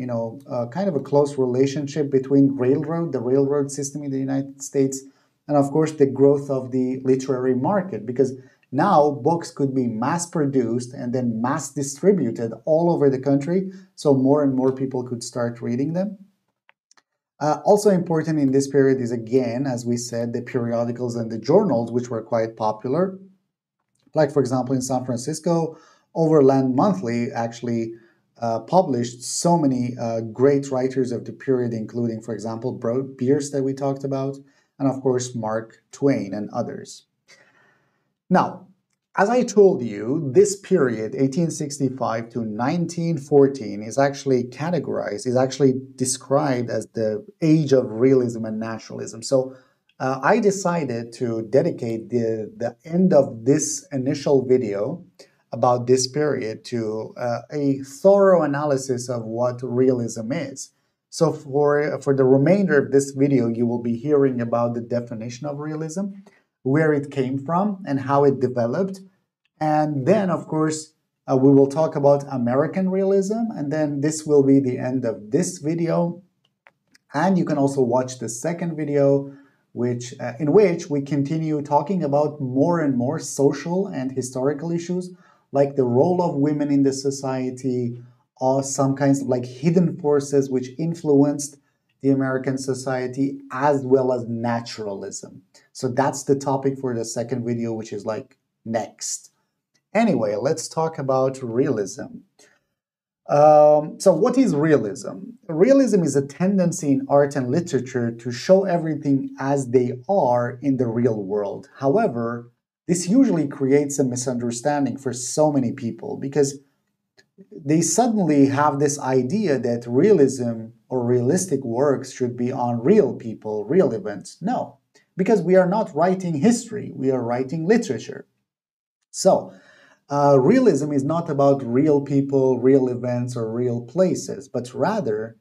kind of a close relationship between the railroad system in the United States, and of course the growth of the literary market, because now books could be mass produced and then mass distributed all over the country, so more and more people could start reading them. Also important in this period is, again, as we said, the periodicals and the journals, which were quite popular. Like, for example, in San Francisco, Overland Monthly actually published so many great writers of the period, including, for example, Bierce that we talked about, and of course, Mark Twain and others. Now, as I told you, this period, 1865 to 1914, is actually described as the age of realism and naturalism. So I decided to dedicate the end of this initial video about this period to a thorough analysis of what realism is. So for the remainder of this video, you will be hearing about the definition of realism, where it came from and how it developed. And then, of course, we will talk about American realism, and then this will be the end of this video. And you can also watch the second video, in which we continue talking about more and more social and historical issues, like the role of women in the society, or some kinds of hidden forces which influenced the American society, as well as naturalism. So that's the topic for the second video, which is next. Anyway, let's talk about realism. So what is realism? Realism is a tendency in art and literature to show everything as they are in the real world. However, this usually creates a misunderstanding for so many people, because they suddenly have this idea that realism or realistic works should be on real people, real events. No, because we are not writing history, we are writing literature. So, realism is not about real people, real events, or real places, but rather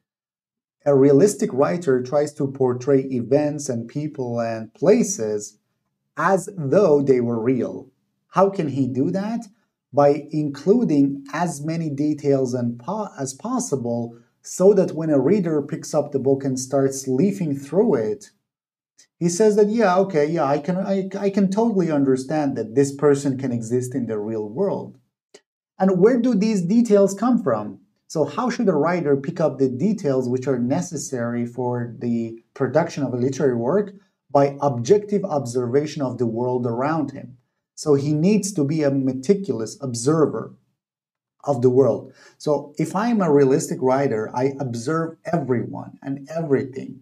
a realistic writer tries to portray events and people and places as though they were real. How can he do that? By including as many details as possible so that when a reader picks up the book and starts leafing through it, he says that, yeah, okay, yeah, I can totally understand that this person can exist in the real world. And where do these details come from? So, how should a writer pick up the details which are necessary for the production of a literary work? By objective observation of the world around him. So, he needs to be a meticulous observer of the world. So, if I'm a realistic writer, I observe everyone and everything.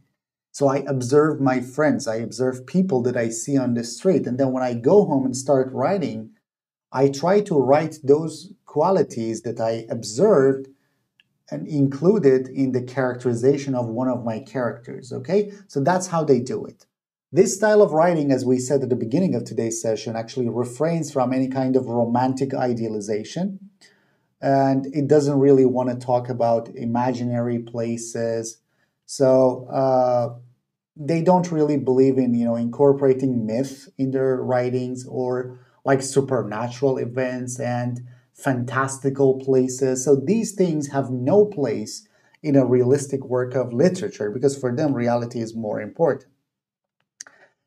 So, I observe my friends, I observe people that I see on the street. And then when I go home and start writing, I try to write those qualities that I observed and include it in the characterization of one of my characters, okay? So that's how they do it. This style of writing, as we said at the beginning of today's session, actually refrains from any kind of romantic idealization. And it doesn't really want to talk about imaginary places. So they don't really believe in, incorporating myth in their writings or like supernatural events and fantastical places. So these things have no place in a realistic work of literature because for them reality is more important.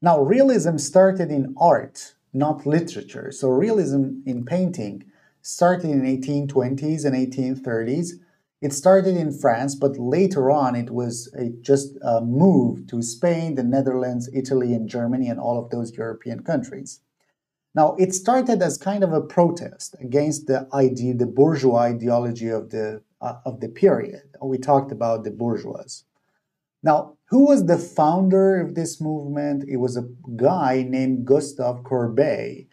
Now, realism started in art, not literature. So realism in painting started in 1820s and 1830s. It started in France, but later on it just moved to Spain, the Netherlands, Italy, and Germany, and all of those European countries. Now, it started as kind of a protest against the bourgeois ideology of the period. We talked about the bourgeois. Now, who was the founder of this movement? It was a guy named Gustave Courbet,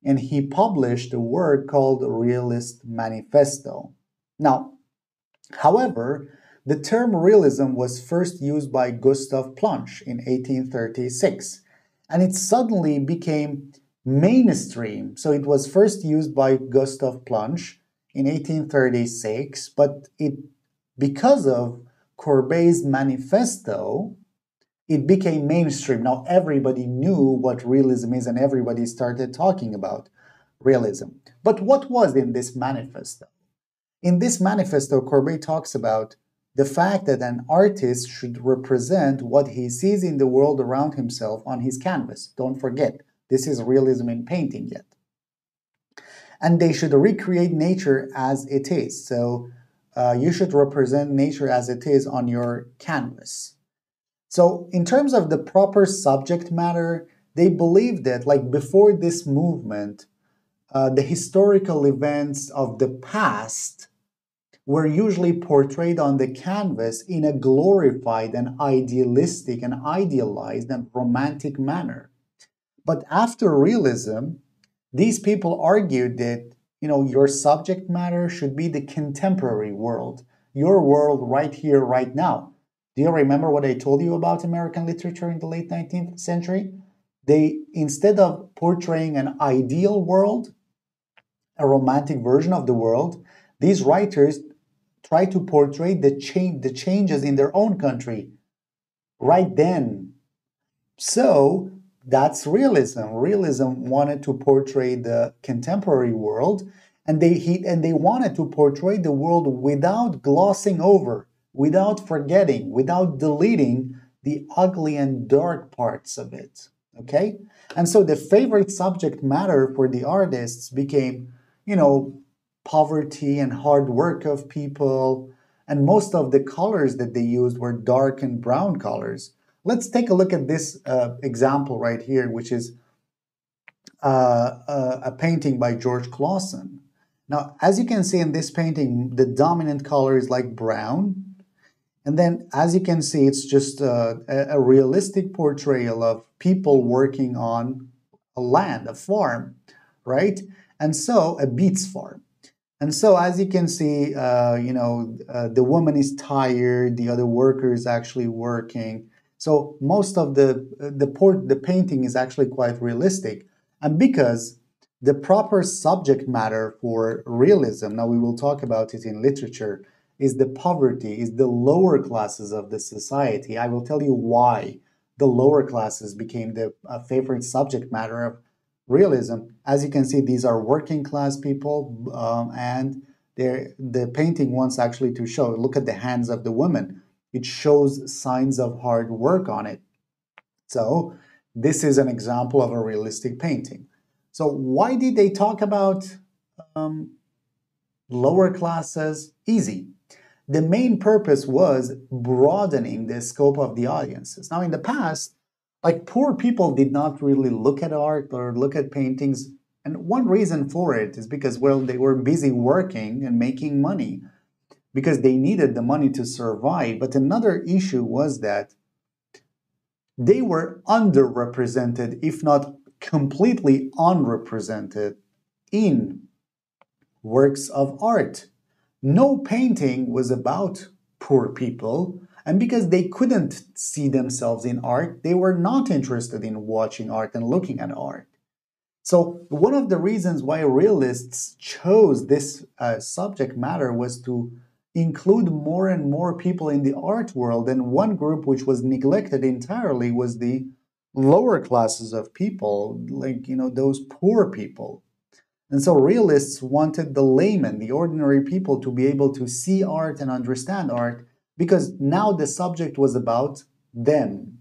and he published a work called Realist Manifesto. Now, however, the term realism was first used by Gustave Planche in 1836, and it suddenly became mainstream. So it was first used by Gustave Planche in 1836, but because of Courbet's manifesto, it became mainstream. Now everybody knew what realism is and everybody started talking about realism. But what was in this manifesto? In this manifesto, Courbet talks about the fact that an artist should represent what he sees in the world around himself on his canvas. Don't forget, this is realism in painting yet. And they should recreate nature as it is. So you should represent nature as it is on your canvas. So in terms of the proper subject matter, they believed that, like before this movement, the historical events of the past were usually portrayed on the canvas in a glorified and idealistic and idealized and romantic manner. But after realism, these people argued that, your subject matter should be the contemporary world, your world right here, right now. Do you remember what I told you about American literature in the late 19th century? They, instead of portraying an ideal world, a romantic version of the world, these writers try to portray the changes in their own country right then. So that's realism. Realism wanted to portray the contemporary world, and they wanted to portray the world without glossing over, without forgetting, without deleting the ugly and dark parts of it. Okay? And so the favorite subject matter for the artists became, poverty and hard work of people, and most of the colors that they used were dark and brown colors. Let's take a look at this example right here, which is a painting by George Clawson. Now, as you can see in this painting, the dominant color is like brown. And then, as you can see, it's just a realistic portrayal of people working on a land, a farm, right? And so, a beets farm. And so, as you can see, the woman is tired, the other worker is actually working. So most of the painting is actually quite realistic, and because the proper subject matter for realism, now we will talk about it in literature, is the poverty, is the lower classes of the society. I will tell you why the lower classes became the favorite subject matter of realism. As you can see, these are working class people, and the painting wants actually to show. Look at the hands of the woman; it shows signs of hard work on it. So this is an example of a realistic painting. So why did they talk about um, lower classes? Easy. The main purpose was broadening the scope of the audiences. Now, in the past, like poor people did not really look at art or look at paintings. And one reason for it is because, well, they were busy working and making money because they needed the money to survive. But another issue was that they were underrepresented, if not completely unrepresented, in works of art. No painting was about poor people, and because they couldn't see themselves in art, they were not interested in watching art and looking at art. So, one of the reasons why realists chose this subject matter was to include more and more people in the art world. And one group which was neglected entirely was the lower classes of people, like, those poor people. And so realists wanted the layman, the ordinary people, to be able to see art and understand art because now the subject was about them.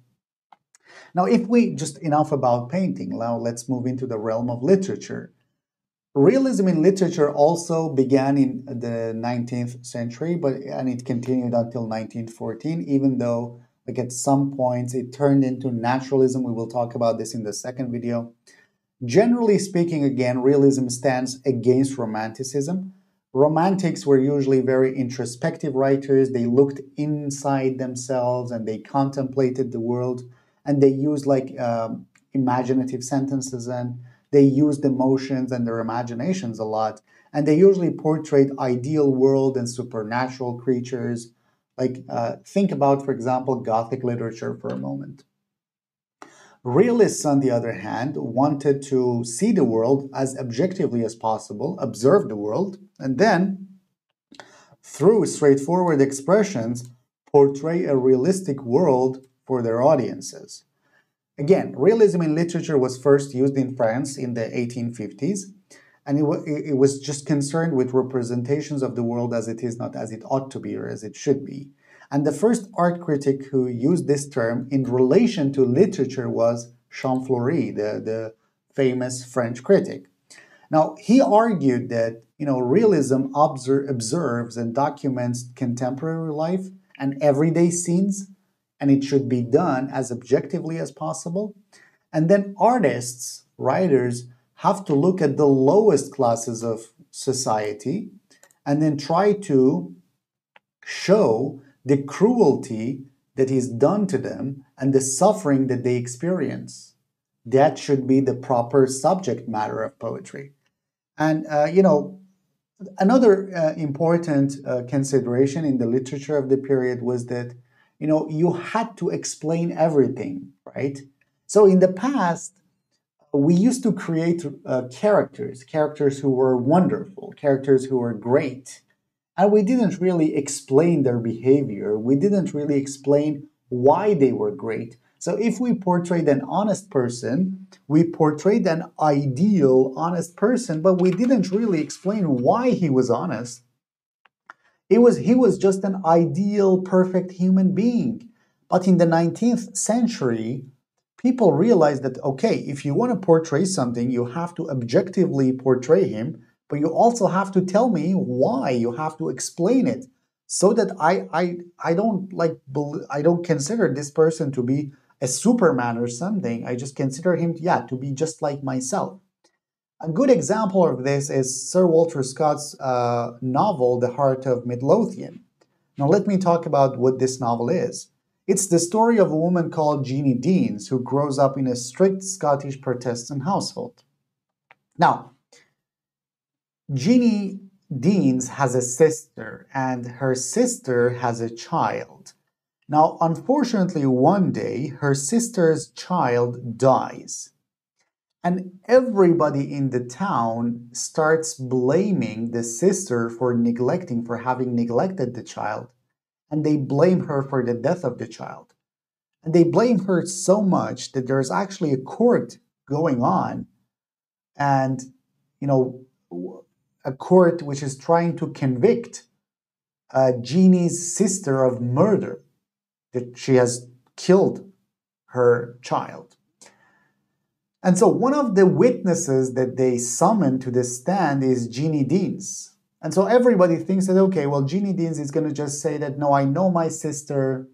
Now, if we just enough about painting, now let's move into the realm of literature. Realism in literature also began in the 19th century, and it continued until 1914, even though like at some points it turned into naturalism. We will talk about this in the second video. Generally speaking, again, realism stands against romanticism. Romantics were usually very introspective writers. They looked inside themselves and they contemplated the world, and they used like imaginative sentences, and they used emotions and their imaginations a lot. And they usually portrayed ideal world and supernatural creatures. Like think about, for example, Gothic literature for a moment. Realists, on the other hand, wanted to see the world as objectively as possible, observe the world, and then, through straightforward expressions, portray a realistic world for their audiences. Again, realism in literature was first used in France in the 1850s, and it was just concerned with representations of the world as it is, not as it ought to be or as it should be. And the first art critic who used this term in relation to literature was Champfleury, the famous French critic. Now, he argued that realism observes and documents contemporary life and everyday scenes, and it should be done as objectively as possible. And then artists, writers, have to look at the lowest classes of society and then try to show the cruelty that is done to them and the suffering that they experience. That should be the proper subject matter of poetry. And, another important consideration in the literature of the period was that, you had to explain everything, right? So in the past, we used to create characters who were wonderful, characters who were great. And we didn't really explain their behavior. We didn't really explain why they were great. So if we portrayed an honest person, we portrayed an ideal honest person, but we didn't really explain why he was honest. He was just an ideal, perfect human being. But in the 19th century, people realized that, okay, if you want to portray something, you have to objectively portray him, but you also have to tell me why. You have to explain it so that I don't I don't consider this person to be a Superman or something. I just consider him, yeah, to be just like myself. A good example of this is Sir Walter Scott's novel, The Heart of Midlothian. Now, let me talk about what this novel is. It's the story of a woman called Jeannie Deans who grows up in a strict Scottish Protestant household. Now, Jeannie Deans has a sister, and her sister has a child. Now, unfortunately, one day her sister's child dies, and everybody in the town starts blaming the sister for having neglected the child, and they blame her for the death of the child. And they blame her so much that there's actually a court going on, and you know, a court which is trying to convict Jeannie's sister of murder, that she has killed her child. And so one of the witnesses that they summon to the stand is Jeannie Deans. And so everybody thinks that, okay, well, Jeannie Deans is going to just say that, no, I know my sister.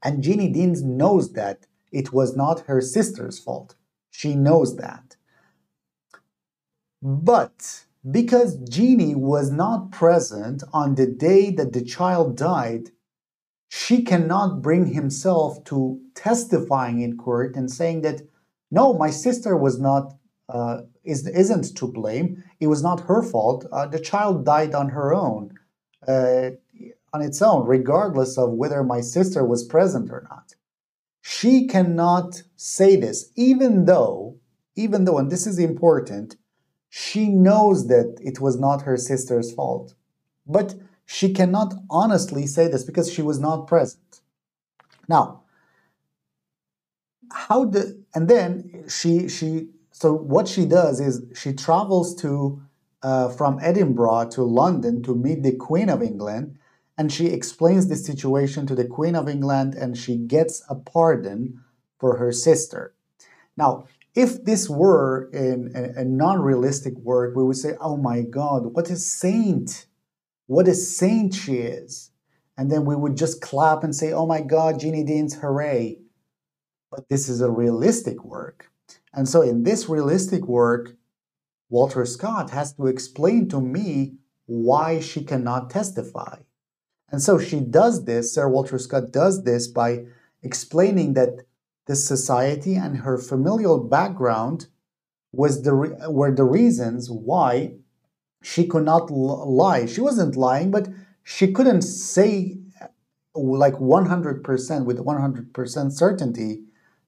And Jeannie Deans knows that it was not her sister's fault. She knows that. But because Jeannie was not present on the day that the child died, she cannot bring himself to testifying in court and saying that, no, my sister was not, isn't to blame. It was not her fault. The child died uh, on its own, regardless of whether my sister was present or not. She cannot say this, even though, and this is important, she knows that it was not her sister's fault. But she cannot honestly say this because she was not present. Now, and then so what she does is she travels to from Edinburgh to London to meet the Queen of England, and she explains the situation to the Queen of England, and she gets a pardon for her sister. Now, if this were in a non-realistic work, we would say, oh my God, what a saint! What a saint she is. And then we would just clap and say, oh my God, Jeannie Deans, hooray. But this is a realistic work. And so in this realistic work, Walter Scott has to explain to me why she cannot testify. And so she does this, Sir Walter Scott does this by explaining that the society and her familial background were the reasons why she could not lie. She wasn't lying, but she couldn't say like 100% with 100% certainty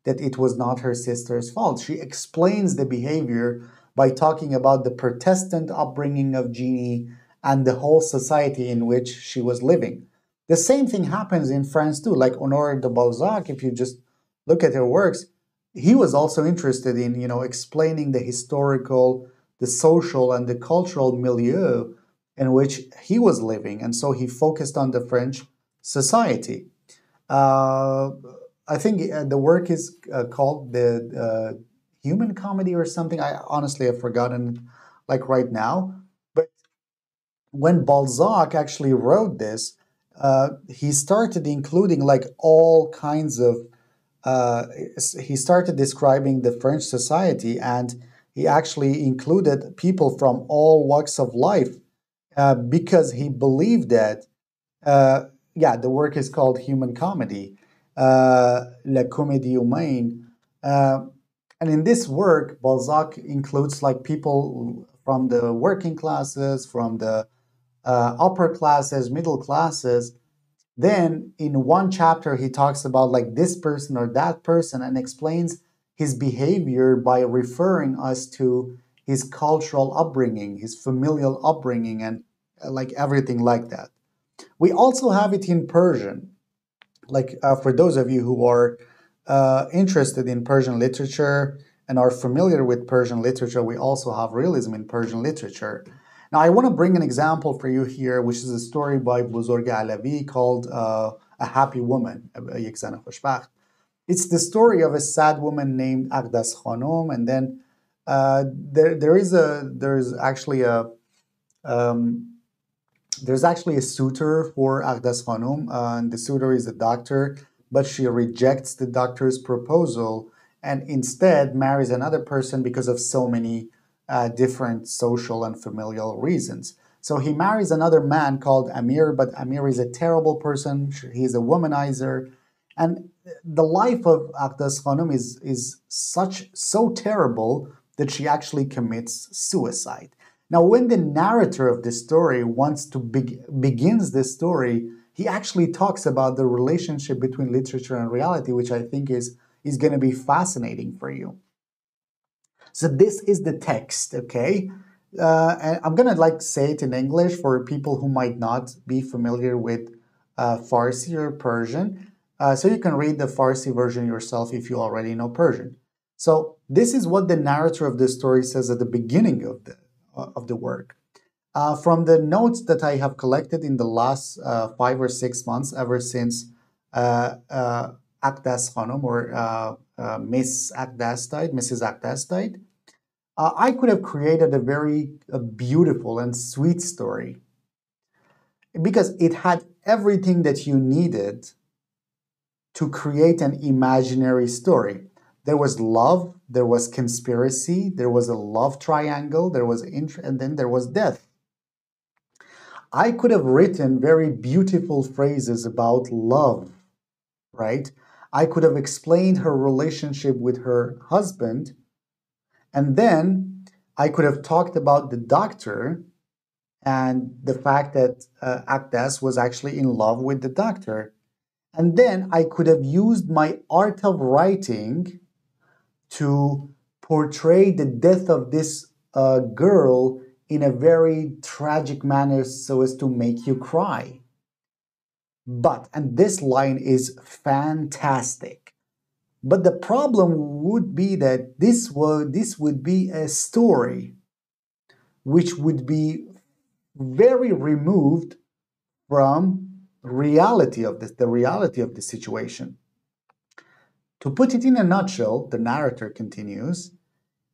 that it was not her sister's fault. She explains the behavior by talking about the Protestant upbringing of Jeannie and the whole society in which she was living. The same thing happens in France too. Like Honoré de Balzac, if you just look at her works, he was also interested in, explaining the historical, the social, and the cultural milieu in which he was living. And so he focused on the French society. I think the work is called the Human Comedy or something. I honestly have forgotten, like right now. But when Balzac actually wrote this, he started including like all kinds of. He started describing the French society, and he actually included people from all walks of life because he believed that. Yeah, the work is called Human Comedy, La Comédie Humaine. And in this work, Balzac includes like people from the working classes, from the upper classes, middle classes. Then in one chapter, he talks about like this person or that person and explains his behavior by referring us to his cultural upbringing, his familial upbringing, and like everything like that. We also have it in Persian. Like for those of you who are interested in Persian literature and are familiar with Persian literature, we also have realism in Persian literature. Now, I want to bring an example for you here, which is a story by Buzorg Alavi called A Happy Woman, یک زن خوشبخت. It's the story of a sad woman named Agdas Khanum, and then there's actually a suitor for Agdas Khanum, and the suitor is a doctor, but she rejects the doctor's proposal and instead marries another person because of so many different social and familial reasons. So he marries another man called Amir, but Amir is a terrible person. He's a womanizer. And the life of Agdas Khanum is so terrible that she actually commits suicide. Now, when the narrator of the story wants to begins the story, he actually talks about the relationship between literature and reality, which I think is going to be fascinating for you. So this is the text, okay? And I'm gonna like say it in English for people who might not be familiar with Farsi or Persian. So you can read the Farsi version yourself if you already know Persian. So this is what the narrator of the story says at the beginning of the work. From the notes that I have collected in the last 5 or 6 months, ever since Akdas Khanum or Miss Akdas died, Mrs. Akdas died, I could have created a very beautiful and sweet story because it had everything that you needed to create an imaginary story. There was love, there was conspiracy, there was a love triangle, there was and then there was death. I could have written very beautiful phrases about love, right? I could have explained her relationship with her husband, and then I could have talked about the doctor and the fact that Akdas was actually in love with the doctor. And then I could have used my art of writing to portray the death of this girl in a very tragic manner so as to make you cry. But, and this line is fantastic. But the problem would be that this would be a story which would be very removed from reality of this, the reality of the situation. To put it in a nutshell, the narrator continues,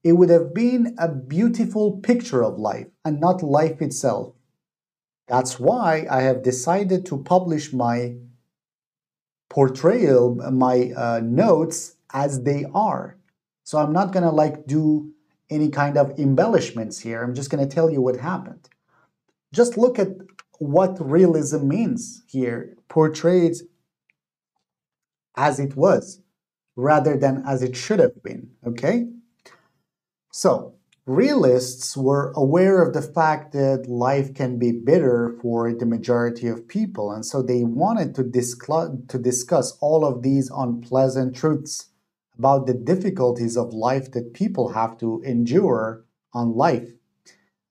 it would have been a beautiful picture of life and not life itself. That's why I have decided to publish my portrayal, my notes as they are. So I'm not gonna like do any kind of embellishments here. I'm just gonna tell you what happened. Just look at what realism means here, portrayed as it was rather than as it should have been, okay? So, realists were aware of the fact that life can be bitter for the majority of people, and so they wanted to discuss all of these unpleasant truths about the difficulties of life that people have to endure on life.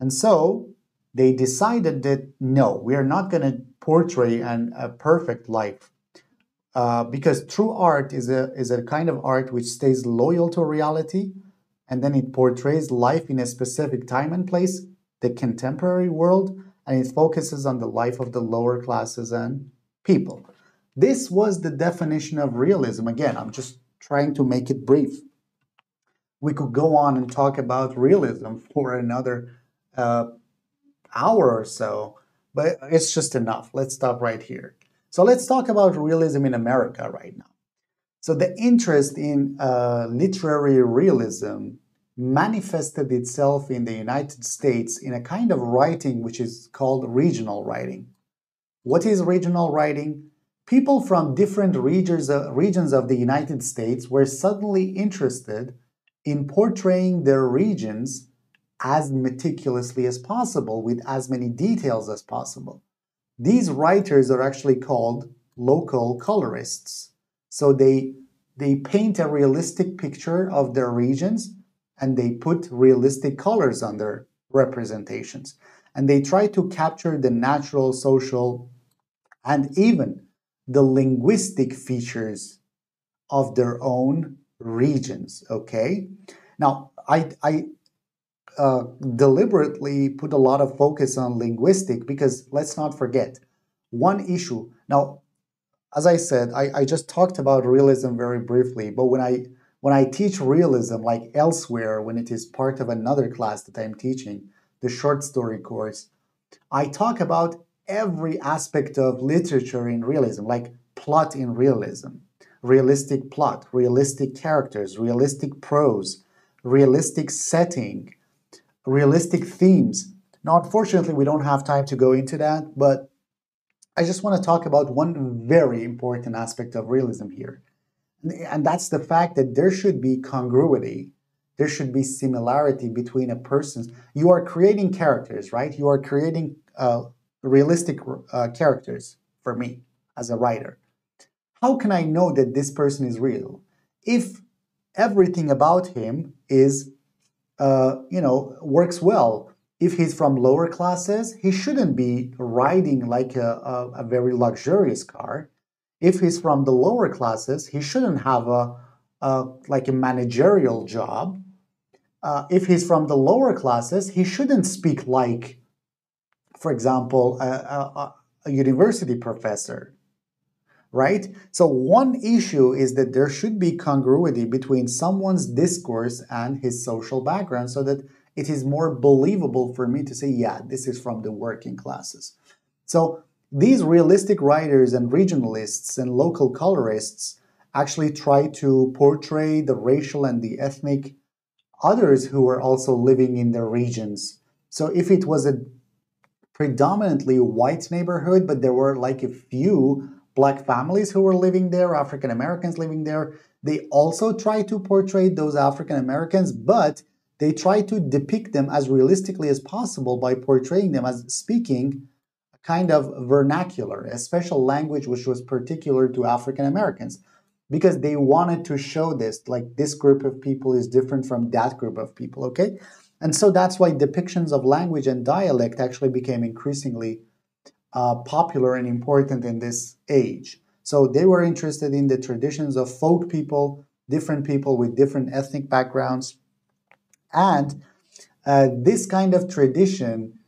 And so they decided that no, we are not going to portray a perfect life. Because true art is a kind of art which stays loyal to reality, and then it portrays life in a specific time and place, the contemporary world, and it focuses on the life of the lower classes and people. This was the definition of realism. Again, I'm just trying to make it brief. We could go on and talk about realism for another hour or so, but it's just enough. Let's stop right here. So let's talk about realism in America right now. So the interest in literary realism manifested itself in the United States in a kind of writing which is called regional writing. What is regional writing? People from different regions of the United States were suddenly interested in portraying their regions as meticulously as possible with as many details as possible. These writers are actually called local colorists. So they paint a realistic picture of their regions and they put realistic colors on their representations. And they try to capture the natural, social, and even the linguistic features of their own regions, okay? Now, I deliberately put a lot of focus on linguistic because let's not forget one issue. Now, as I said, I just talked about realism very briefly, but when I teach realism, like elsewhere, when it is part of another class that I'm teaching, the short story course, I talk about every aspect of literature in realism, like plot in realism, realistic plot, realistic characters, realistic prose, realistic setting, realistic themes. Now, unfortunately, we don't have time to go into that, but I just want to talk about one very important aspect of realism here. And that's the fact that there should be congruity there should be similarity between a person's. You are creating characters, right? You are creating realistic characters for me as a writer. How can I know that this person is real if everything about him is, works well? If he's from lower classes, he shouldn't be riding like a very luxurious car. If he's from the lower classes, he shouldn't have like a managerial job. If he's from the lower classes, he shouldn't speak like, for example, a university professor, right? So one issue is that there should be congruity between someone's discourse and his social background so that it is more believable for me to say, yeah, this is from the working classes. So these realistic writers and regionalists and local colorists actually try to portray the racial and the ethnic others who were also living in their regions. So if it was a predominantly white neighborhood, but there were like a few black families who were living there, African Americans living there, they also try to portray those African Americans, but they try to depict them as realistically as possible by portraying them as speaking a kind of vernacular, a special language which was particular to African Americans, because they wanted to show this, like this group of people is different from that group of people, okay? And so that's why depictions of language and dialect actually became increasingly popular and important in this age. So they were interested in the traditions of folk people with different ethnic backgrounds. And this kind of tradition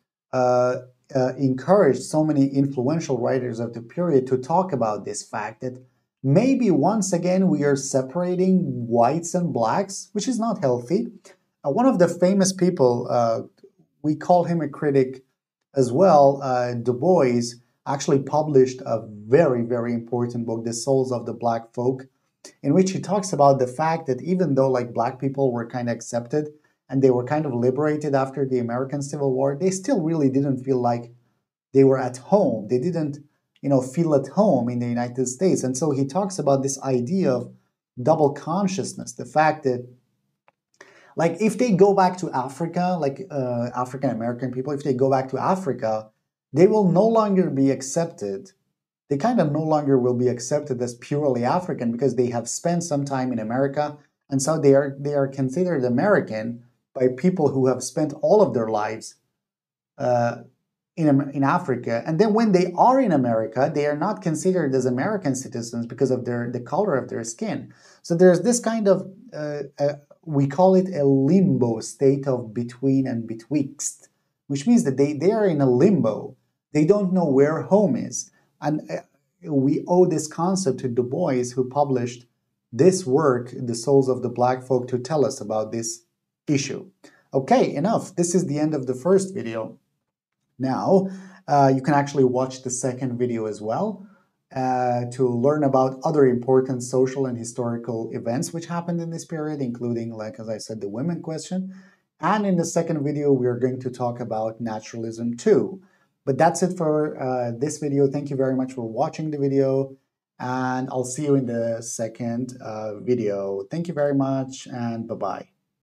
encouraged so many influential writers of the period to talk about this fact that maybe once again we are separating whites and blacks, which is not healthy. One of the famous people, we call him a critic as well, Du Bois, actually published a very, very important book, The Souls of the Black Folk, in which he talks about the fact that even though like black people were kind of accepted and they were kind of liberated after the American Civil War, they still really didn't feel like they were at home. They didn't, feel at home in the United States. And so he talks about this idea of double consciousness, the fact that like if they go back to Africa, like African American people, if they go back to Africa, they will no longer be accepted. They kind of no longer will be accepted as purely African because they have spent some time in America, and so they are considered American by people who have spent all of their lives in Africa. And then when they are in America, they are not considered as American citizens because of the color of their skin. So there's this kind of we call it a limbo state of between and betwixt, which means that they are in a limbo. They don't know where home is. And we owe this concept to Du Bois, who published this work, The Souls of the Black Folk, to tell us about this issue. Okay, enough. This is the end of the first video. Now, you can actually watch the second video as well to learn about other important social and historical events which happened in this period, including, like as I said, the women question. And in the second video, we are going to talk about naturalism too. But that's it for this video. Thank you very much for watching the video, and I'll see you in the second video. Thank you very much, and bye-bye.